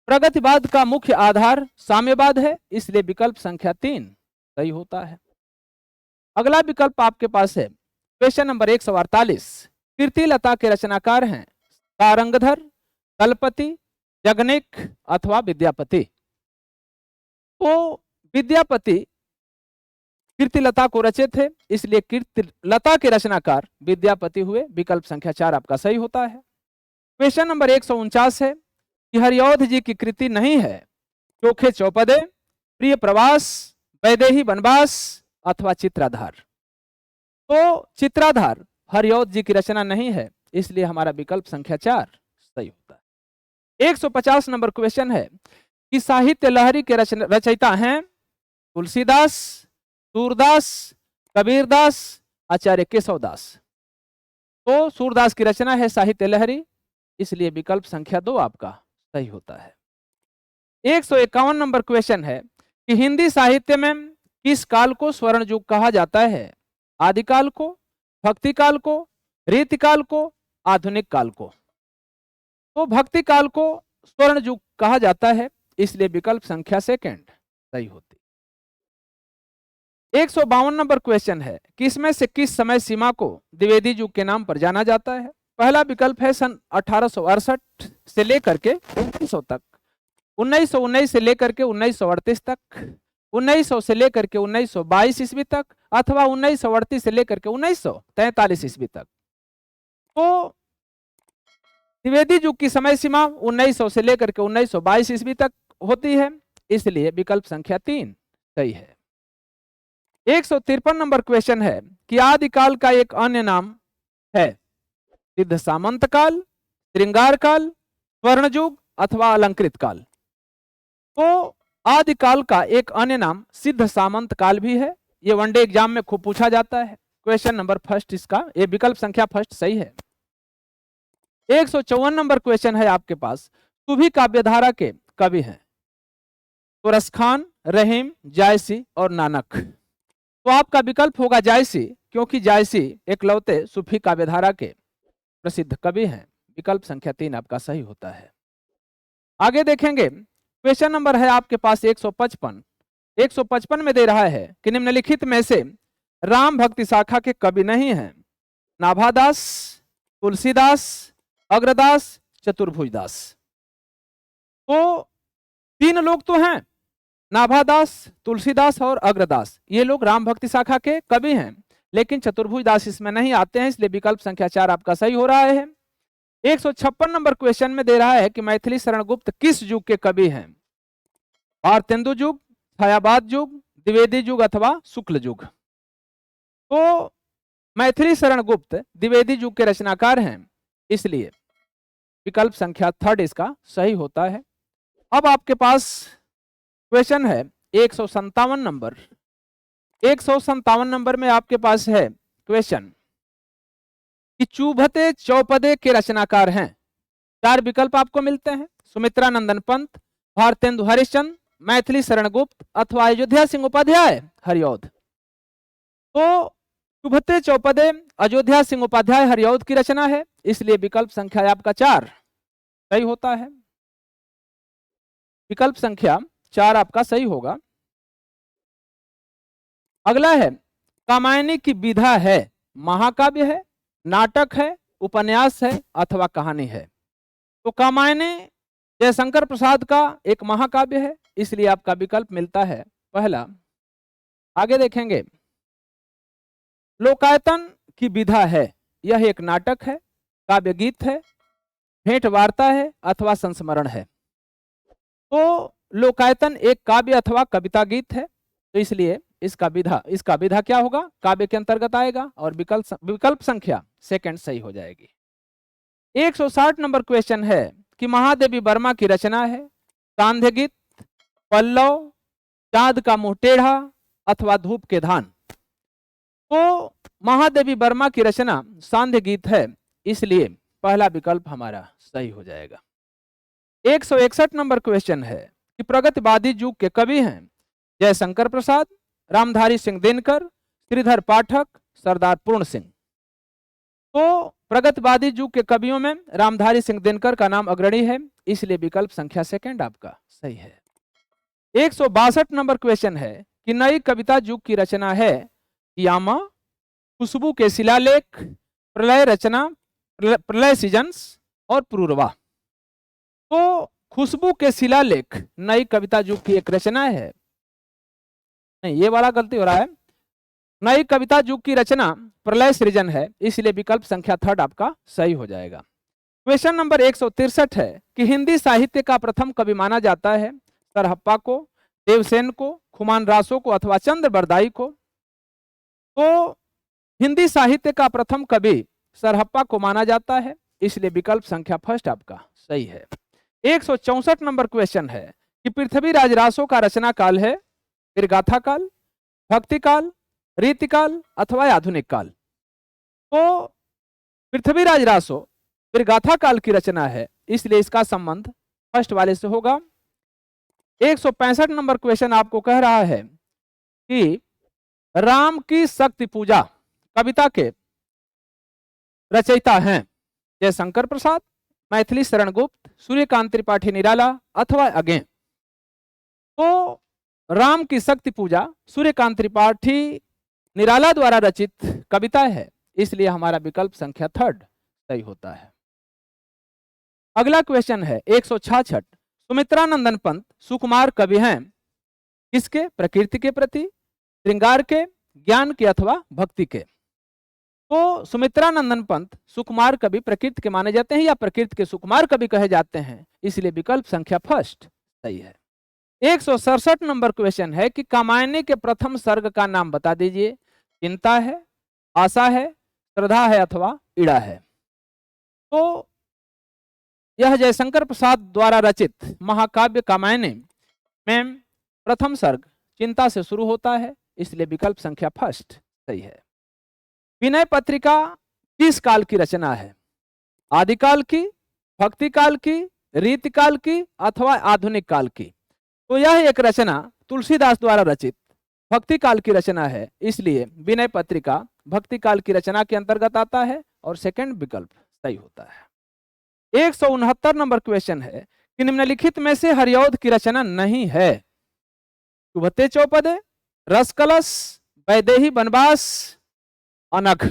Speaker 1: प्रगतिवाद का मुख्य आधार साम्यवाद है, इसलिए विकल्प संख्या 3 सही होता है। अगला विकल्प आपके पास है क्वेश्चन नंबर 148, कीर्तिलता के रचनाकार हैं तारंगधर, कलपति, जगनिक अथवा विद्यापति। तो विद्यापति कीर्तिलता को रचे थे, इसलिए कीर्तिलता के रचनाकार विद्यापति हुए, विकल्प संख्या 4 आपका सही होता है। क्वेश्चन नंबर 149 है कि हरिऔध जी की कृति नहीं है चोखे चौपदे, प्रिय प्रवास, वैदेही वनवास अथवा चित्राधार। तो चित्राधार हरिऔध जी की रचना नहीं है, इसलिए हमारा विकल्प संख्या 4 सही होता है। 150 नंबर क्वेश्चन है कि साहित्य लहरी के रचयिता हैं तुलसीदास, सूरदास, कबीरदास, आचार्य केशवदास। तो सूरदास की रचना है साहित्य लहरी, इसलिए विकल्प संख्या 2 आपका सही होता है। 151 नंबर क्वेश्चन है कि हिंदी साहित्य में किस काल को स्वर्ण युग कहा जाता है? आदिकाल को, भक्ति काल को, रीतिकाल को, आधुनिक काल को। तो भक्ति काल को स्वर्ण युग कहा जाता है, इसलिए विकल्प संख्या 2 सही होती। 152 नंबर क्वेश्चन है कि इसमें से किस समय सीमा को द्विवेदी युग के नाम पर जाना जाता है? पहला विकल्प है सन 1868 से लेकर के 1900 तक, 1919 से लेकर के 1938 तक, 1900 से लेकर के 1922 ईस्वी तक, अथवा 1938 से लेकर के 1943 ईस्वी तक। तो द्विवेदी युग की समय सीमा 1900 से लेकर के 1922 ईस्वी तक होती है, इसलिए विकल्प संख्या 3 सही है। 153 नंबर क्वेश्चन है कि आदिकाल का एक अन्य नाम है सिद्ध सामंत काल, श्रृंगार काल, स्वर्ण युग अथवा अलंकृत काल। तो आदिकाल का एक अन्य नाम सिद्ध सामंत काल भी है, ये वनडे एग्जाम में खूब पूछा जाता है। क्वेश्चन नंबर फर्स्ट इसका, ये विकल्प संख्या फर्स्ट सही है। 154 नंबर क्वेश्चन है आपके पास, सुभी काव्यधारा के कवि हैं तुरस खान, रहीम, जायसी और नानक। तो आपका विकल्प होगा जायसी, क्योंकि जायसी एकलौते सूफी काव्यधारा के प्रसिद्ध कवि हैं, विकल्प संख्या 3 आपका सही होता है। आगे देखेंगे क्वेश्चन नंबर है आपके पास 155। 155 में दे रहा है कि निम्नलिखित में से राम भक्ति शाखा के कवि नहीं हैं नाभादास, तुलसीदास, अग्रदास, चतुर्भुजदास। तो 3 लोग तो हैं, नाभादास, तुलसीदास और अग्रदास, ये लोग राम भक्ति शाखा के कवि हैं, लेकिन चतुर्भुजदास इसमें नहीं आते हैं, इसलिए विकल्प संख्या 4 आपका सही हो रहा है। 156 नंबर क्वेश्चन में दे रहा है कि मैथिली शरण गुप्त किस युग के कवि हैं? भारतेंदु युग, छायावाद युग, द्विवेदी युग अथवा शुक्ल युग। तो मैथिली शरण गुप्त द्विवेदी युग के रचनाकार हैं, इसलिए विकल्प संख्या 3 इसका सही होता है। अब आपके पास क्वेश्चन है 157 नंबर। 157 नंबर में आपके पास है क्वेश्चन कि चुभते चौपदे के रचनाकार हैं? 4 विकल्प आपको मिलते हैं। सुमित्रा नंदन पंत, भारतेंदु हरिश्चंद्र, मैथिली शरण गुप्त अथवा अयोध्या सिंह उपाध्याय हरिऔध। तो चुभते चौपदे अयोध्या सिंह उपाध्याय हरिऔध की रचना है, इसलिए विकल्प संख्या आपका 4 सही होता है। विकल्प संख्या 4 आपका सही होगा। अगला है, कामायनी की विधा है, महाकाव्य है, नाटक है, उपन्यास है अथवा कहानी है? तो कामायनी जयशंकर प्रसाद का एक महाकाव्य है, इसलिए आपका विकल्प मिलता है पहला। आगे देखेंगे, लोकायतन की विधा है, यह एक नाटक है, काव्य गीत है, भेंट वार्ता है अथवा संस्मरण है? तो लोकायतन एक काव्य अथवा कविता गीत है, तो इसलिए इसका विधा क्या होगा? काव्य के अंतर्गत आएगा और विकल्प संख्या सेकंड सही हो जाएगी। 160 नंबर क्वेश्चन है कि महादेवी वर्मा की रचना है, सांध्य गीत, पल्लव, चांद का मुंह टेढ़ा अथवा धूप के धान? तो महादेवी वर्मा की रचना सांध्य गीत है, इसलिए पहला विकल्प हमारा सही हो जाएगा। 161 नंबर क्वेश्चन है कि प्रगतिवादी युग के कवि हैं जयशंकर प्रसाद, रामधारी सिंह दिनकर, श्रीधर पाठक, सरदार पूर्ण सिंह। तो प्रगतिवादी युग के कवियों में रामधारी सिंह दिनकर का नाम अग्रणी है, इसलिए विकल्प संख्या सेकंड आपका सही है। 162 नंबर क्वेश्चन है कि नई कविता युग की रचना है यामा, खुशबू के शिलालेख, प्रलय रचना, प्रलय सीजन्स और पूर्वा? तो खुशबू के शिलालेख नई कविता युग की एक रचना है, नहीं ये वाला गलती हो रहा है, नई कविता युग की रचना प्रलय सृजन है, इसलिए विकल्प संख्या थर्ड आपका सही हो जाएगा। क्वेश्चन नंबर 163 है कि हिंदी साहित्य का प्रथम कवि माना जाता है सरहप्पा को, देवसेन को, खुमान रासो को अथवा चंद्र बरदाई को? तो हिंदी साहित्य का प्रथम कवि सरहप्पा को माना जाता है, इसलिए विकल्प संख्या फर्स्ट आपका सही है। 164 नंबर क्वेश्चन है कि पृथ्वीराज रासो का रचना काल है फिर गाथा काल, भक्ति काल, रीतिकाल अथवा आधुनिक काल? तो पृथ्वीराज रासो फिर गाथा काल की रचना है, इसलिए इसका संबंध फर्स्ट वाले से होगा। 165 नंबर क्वेश्चन आपको कह रहा है कि राम की शक्ति पूजा कविता के रचयिता हैं जयशंकर प्रसाद, मैथिली शरण गुप्त, सूर्यकांत त्रिपाठी निराला अथवा अगेन? तो राम की शक्ति पूजा सूर्यकांत त्रिपाठी निराला द्वारा रचित कविता है, इसलिए हमारा विकल्प संख्या थर्ड सही होता है। अगला क्वेश्चन है 166, सुमित्रा नंदन पंत सुकुमार कवि हैं किसके? प्रकृति के प्रति, श्रृंगार के, ज्ञान के अथवा भक्ति के? तो सुमित्रा नंदन पंत सुकुमार कवि प्रकृति के माने जाते हैं या प्रकृति के सुकुमार कवि कहे जाते हैं, इसलिए विकल्प संख्या फर्स्ट सही है। 167 नंबर क्वेश्चन है कि कामायनी के प्रथम सर्ग का नाम बता दीजिए। चिंता है, आशा है, श्रद्धा है अथवा इड़ा है? तो यह जयशंकर प्रसाद द्वारा रचित महाकाव्य कामायनी में प्रथम सर्ग चिंता से शुरू होता है, इसलिए विकल्प संख्या फर्स्ट सही है। विनय पत्रिका किस काल की रचना है? आदिकाल की, भक्ति काल की, रीतिकाल की अथवा आधुनिक काल की? तो यह एक रचना तुलसीदास द्वारा रचित भक्ति काल की रचना है, इसलिए विनय पत्रिका भक्ति काल की रचना के अंतर्गत आता है और सेकंड विकल्प सही होता है। 169 नंबर क्वेश्चन है कि निम्नलिखित में से हरिऔध की रचना नहीं है? चुभते चौपदे, रसकलश, वैदेही वनवास, अनघ?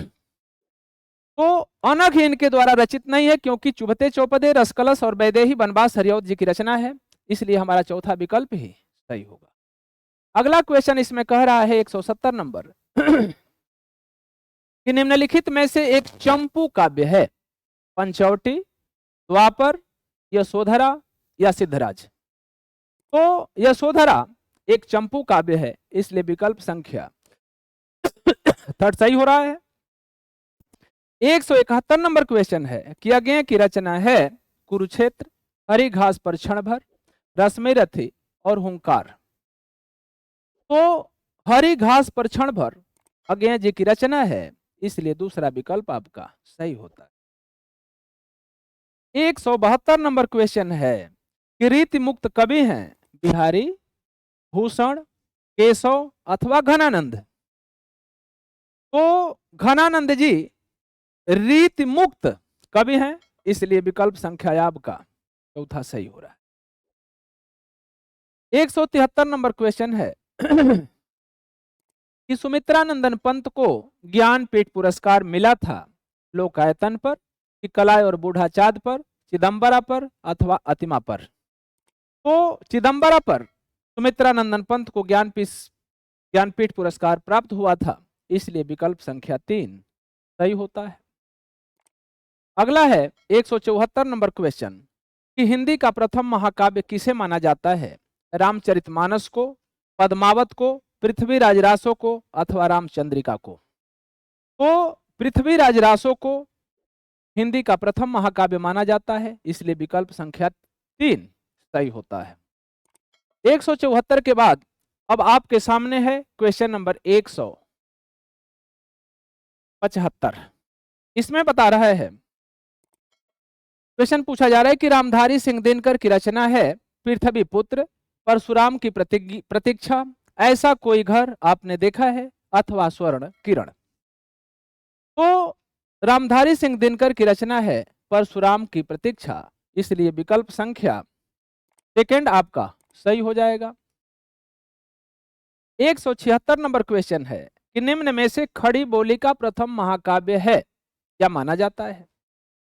Speaker 1: तो अनघ इनके द्वारा रचित नहीं है, क्योंकि चुभते चौपदे, रसकलश और वैदेही वनवास हरिऔध जी की रचना है, इसलिए हमारा चौथा विकल्प ही सही होगा। अगला क्वेश्चन इसमें कह रहा है 170 नंबर कि निम्नलिखित में से एक चंपू काव्य है? पंचवटी, द्वापर, यशोधरा या सिद्धराज? तो यशोधरा एक चंपू काव्य है, इसलिए विकल्प संख्या थर्ड सही हो रहा है। 171 नंबर क्वेश्चन है कि अज्ञेय की रचना है कुरुक्षेत्र, हरी घास पर क्षण भर, रश्मि रथी और हुंकार? तो हरी घास पर क्षण भर अज्ञेय जी की रचना है, इसलिए दूसरा विकल्प आपका सही होता है। 172 नंबर क्वेश्चन है कि रीति मुक्त कवि हैं बिहारी, भूषण, केशव अथवा घनानंद। तो घनानंद जी रीति मुक्त कवि हैं, इसलिए विकल्प संख्या आपका चौथा सही हो रहा है। 173 नंबर क्वेश्चन है कि सुमित्रानंदन पंत को ज्ञानपीठ पुरस्कार मिला था लोकायतन पर, कि कलाय और बूढ़ा चाँद पर, चिदंबरा पर अथवा अतिमा पर। तो चिदंबरा पर सुमित्रानंदन पंत को ज्ञानपीठ पुरस्कार प्राप्त हुआ था, इसलिए विकल्प संख्या 3 सही होता है। अगला है 174 नंबर क्वेश्चन कि हिंदी का प्रथम महाकाव्य किसे माना जाता है? रामचरितमानस को, पद्मावत को, पृथ्वीराज रासो को अथवा रामचंद्रिका को। तो पृथ्वीराज रासो को हिंदी का प्रथम महाकाव्य माना जाता है, इसलिए विकल्प संख्या 3 सही होता है। 174 के बाद अब आपके सामने है क्वेश्चन नंबर 175। इसमें बता रहा है, क्वेश्चन पूछा जा रहा है कि रामधारी सिंह दिनकर की रचना है पृथ्वी पुत्र, परशुराम की प्रतीक्षा, ऐसा कोई घर आपने देखा है अथवा स्वर्ण किरण। तो रामधारी सिंह दिनकर की रचना है परशुराम की प्रतीक्षा, इसलिए विकल्प संख्या सेकंड आपका सही हो जाएगा। 176 नंबर क्वेश्चन है कि निम्न में से खड़ी बोली का प्रथम महाकाव्य है क्या माना जाता है?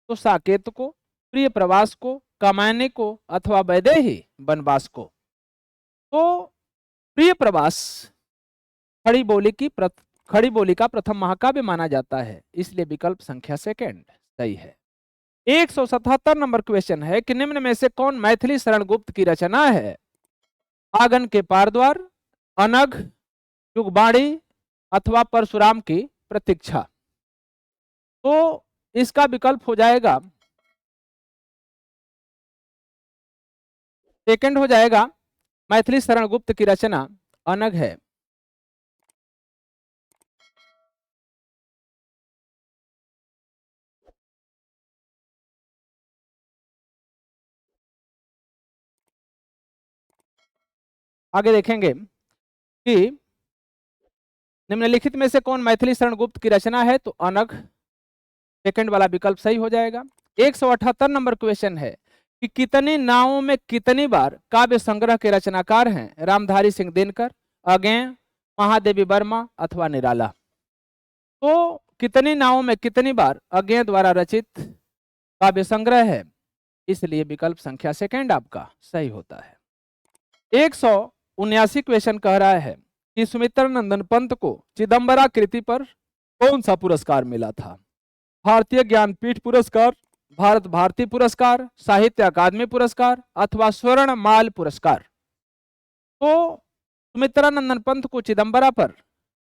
Speaker 1: तो साकेत को, प्रिय प्रवास को, कामायनी को अथवा वैदेही वनवास को। तो प्रिय प्रवास खड़ी बोली का प्रथम महाकाव्य माना जाता है, इसलिए विकल्प संख्या सेकंड सही है। 177 नंबर क्वेश्चन है कि निम्न में से कौन मैथिली शरण गुप्त की रचना है? आंगन के पारद्वार, अनघ, जुगबाणी अथवा परशुराम की प्रतीक्षा। तो इसका विकल्प हो जाएगा सेकंड हो जाएगा, मैथिली शरण गुप्त की रचना अनघ है। आगे देखेंगे कि निम्नलिखित में से कौन मैथिली शरण गुप्त की रचना है? तो अनघ सेकंड वाला विकल्प सही हो जाएगा। 178 नंबर क्वेश्चन है कि कितनी नावों में कितनी बार काव्य संग्रह के रचनाकार हैं रामधारी सिंह दिनकर, अगेय, महादेवी वर्मा अथवा निराला। तो कितनी नावों में कितनी बार अगेय द्वारा रचित काव्य संग्रह है, इसलिए विकल्प संख्या सेकंड आपका सही होता है। 179 क्वेश्चन कह रहा है कि सुमित्रानंदन पंत को चिदंबरा कृति पर कौन सा पुरस्कार मिला था? भारतीय ज्ञानपीठ पुरस्कार, भारत भारती पुरस्कार, साहित्य अकादमी पुरस्कार अथवा स्वर्ण माल पुरस्कार। तो सुमित्रानंदन पंत को चिदंबरा पर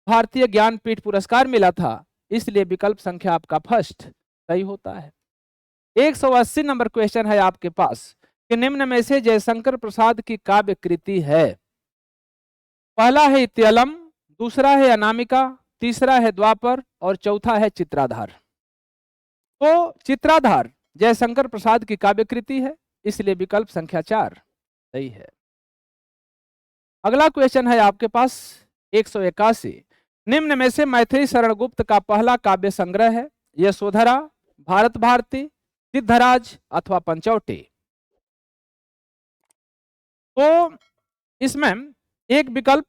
Speaker 1: भारतीय ज्ञानपीठ पुरस्कार मिला था, इसलिए विकल्प संख्या आपका फर्स्ट सही होता है। 180 नंबर क्वेश्चन है आपके पास कि निम्न में से जयशंकर प्रसाद की काव्य कृति है? पहला है इत्यलम, दूसरा है अनामिका, तीसरा है द्वापर और चौथा है चित्राधार। तो चित्राधार जयशंकर प्रसाद की काव्य कृति है, इसलिए विकल्प संख्या 4 सही है। अगला क्वेश्चन है आपके पास 181, निम्न में से मैथिली शरण गुप्त का पहला काव्य संग्रह है यशोधरा, भारत भारती, सिद्धराज अथवा पंचवटी। तो इसमें एक विकल्प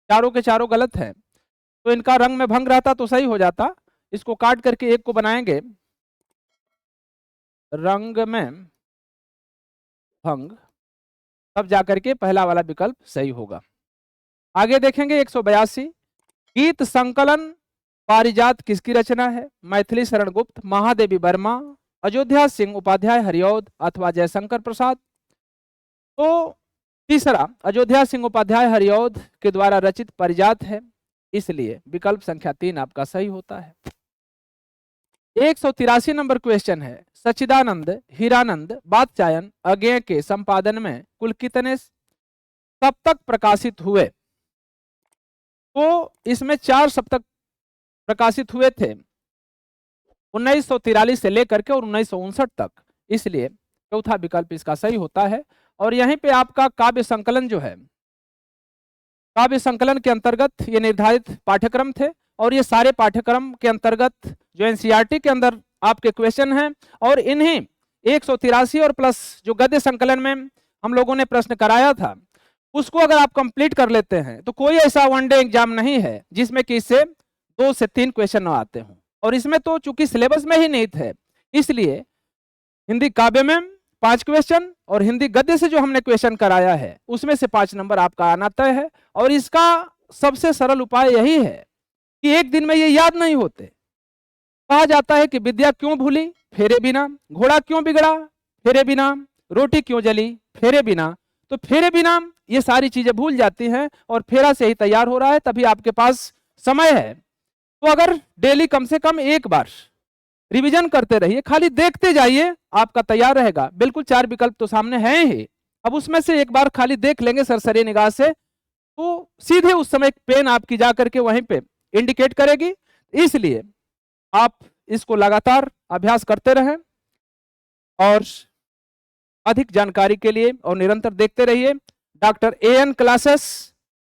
Speaker 1: चारों के चारों गलत है, तो इनका रंग में भंग रहता तो सही हो जाता। इसको काट करके एक को बनाएंगे, रंग में भंग, तब जाकर के पहला वाला विकल्प सही होगा। आगे देखेंगे 182, गीत संकलन पारिजात किसकी रचना है? मैथिली शरण गुप्त, महादेवी वर्मा, अयोध्या सिंह उपाध्याय हरिऔध अथवा जयशंकर प्रसाद। तो तीसरा अयोध्या सिंह उपाध्याय हरिऔध के द्वारा रचित पारिजात है, इसलिए विकल्प संख्या 3 आपका सही होता है। 183 नंबर क्वेश्चन है, सच्चिदानंद, हीरानंद, वात्स्यायन, अज्ञेय के संपादन में कुल कितने सप्तक प्रकाशित हुए? तो इसमें 4 सप्तक प्रकाशित हुए थे 1943 से लेकर के और 1959 तक, इसलिए चौथा विकल्प इसका सही होता है। और यहीं पे आपका काव्य संकलन जो है, काव्य संकलन के अंतर्गत ये निर्धारित पाठ्यक्रम थे और ये सारे पाठ्यक्रम के अंतर्गत जो एनसीईआरटी के अंदर आपके क्वेश्चन हैं, और इन्हीं 183 और प्लस जो गद्य संकलन में हम लोगों ने प्रश्न कराया था, उसको अगर आप कंप्लीट कर लेते हैं तो कोई ऐसा वनडे एग्जाम नहीं है जिसमें कि इससे 2 से 3 क्वेश्चन न आते हों। और इसमें तो चूंकि सिलेबस में ही नहीं थे, इसलिए हिंदी काव्य में 5 क्वेश्चन और हिंदी गद्य से जो हमने क्वेश्चन कराया है उसमें से 5 नंबर आपका आना तय है। और इसका सबसे सरल उपाय यही है कि एक दिन में ये याद नहीं होते। कहा जाता है कि विद्या क्यों भूली, फेरे बिना, घोड़ा क्यों बिगड़ा, फेरे बिना, रोटी क्यों जली, फेरे बिना। तो फेरे बिना ये सारी चीजें भूल जाती हैं और फेरा से ही तैयार हो रहा है, तभी आपके पास समय है। तो अगर डेली कम से कम एक बार रिवीजन करते रहिए, खाली देखते जाइए, आपका तैयार रहेगा। बिल्कुल 4 विकल्प तो सामने हैं ही, अब उसमें से एक बार खाली देख लेंगे सरसरी निगाह से, तो सीधे उस समय पेन आपकी जाकर के वहीं पे इंडिकेट करेगी। इसलिए आप इसको लगातार अभ्यास करते रहें और अधिक जानकारी के लिए और निरंतर देखते रहिए डॉक्टर AN क्लासेस।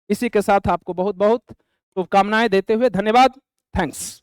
Speaker 1: इसी के साथ आपको बहुत बहुत शुभकामनाएं देते हुए धन्यवाद। थैंक्स।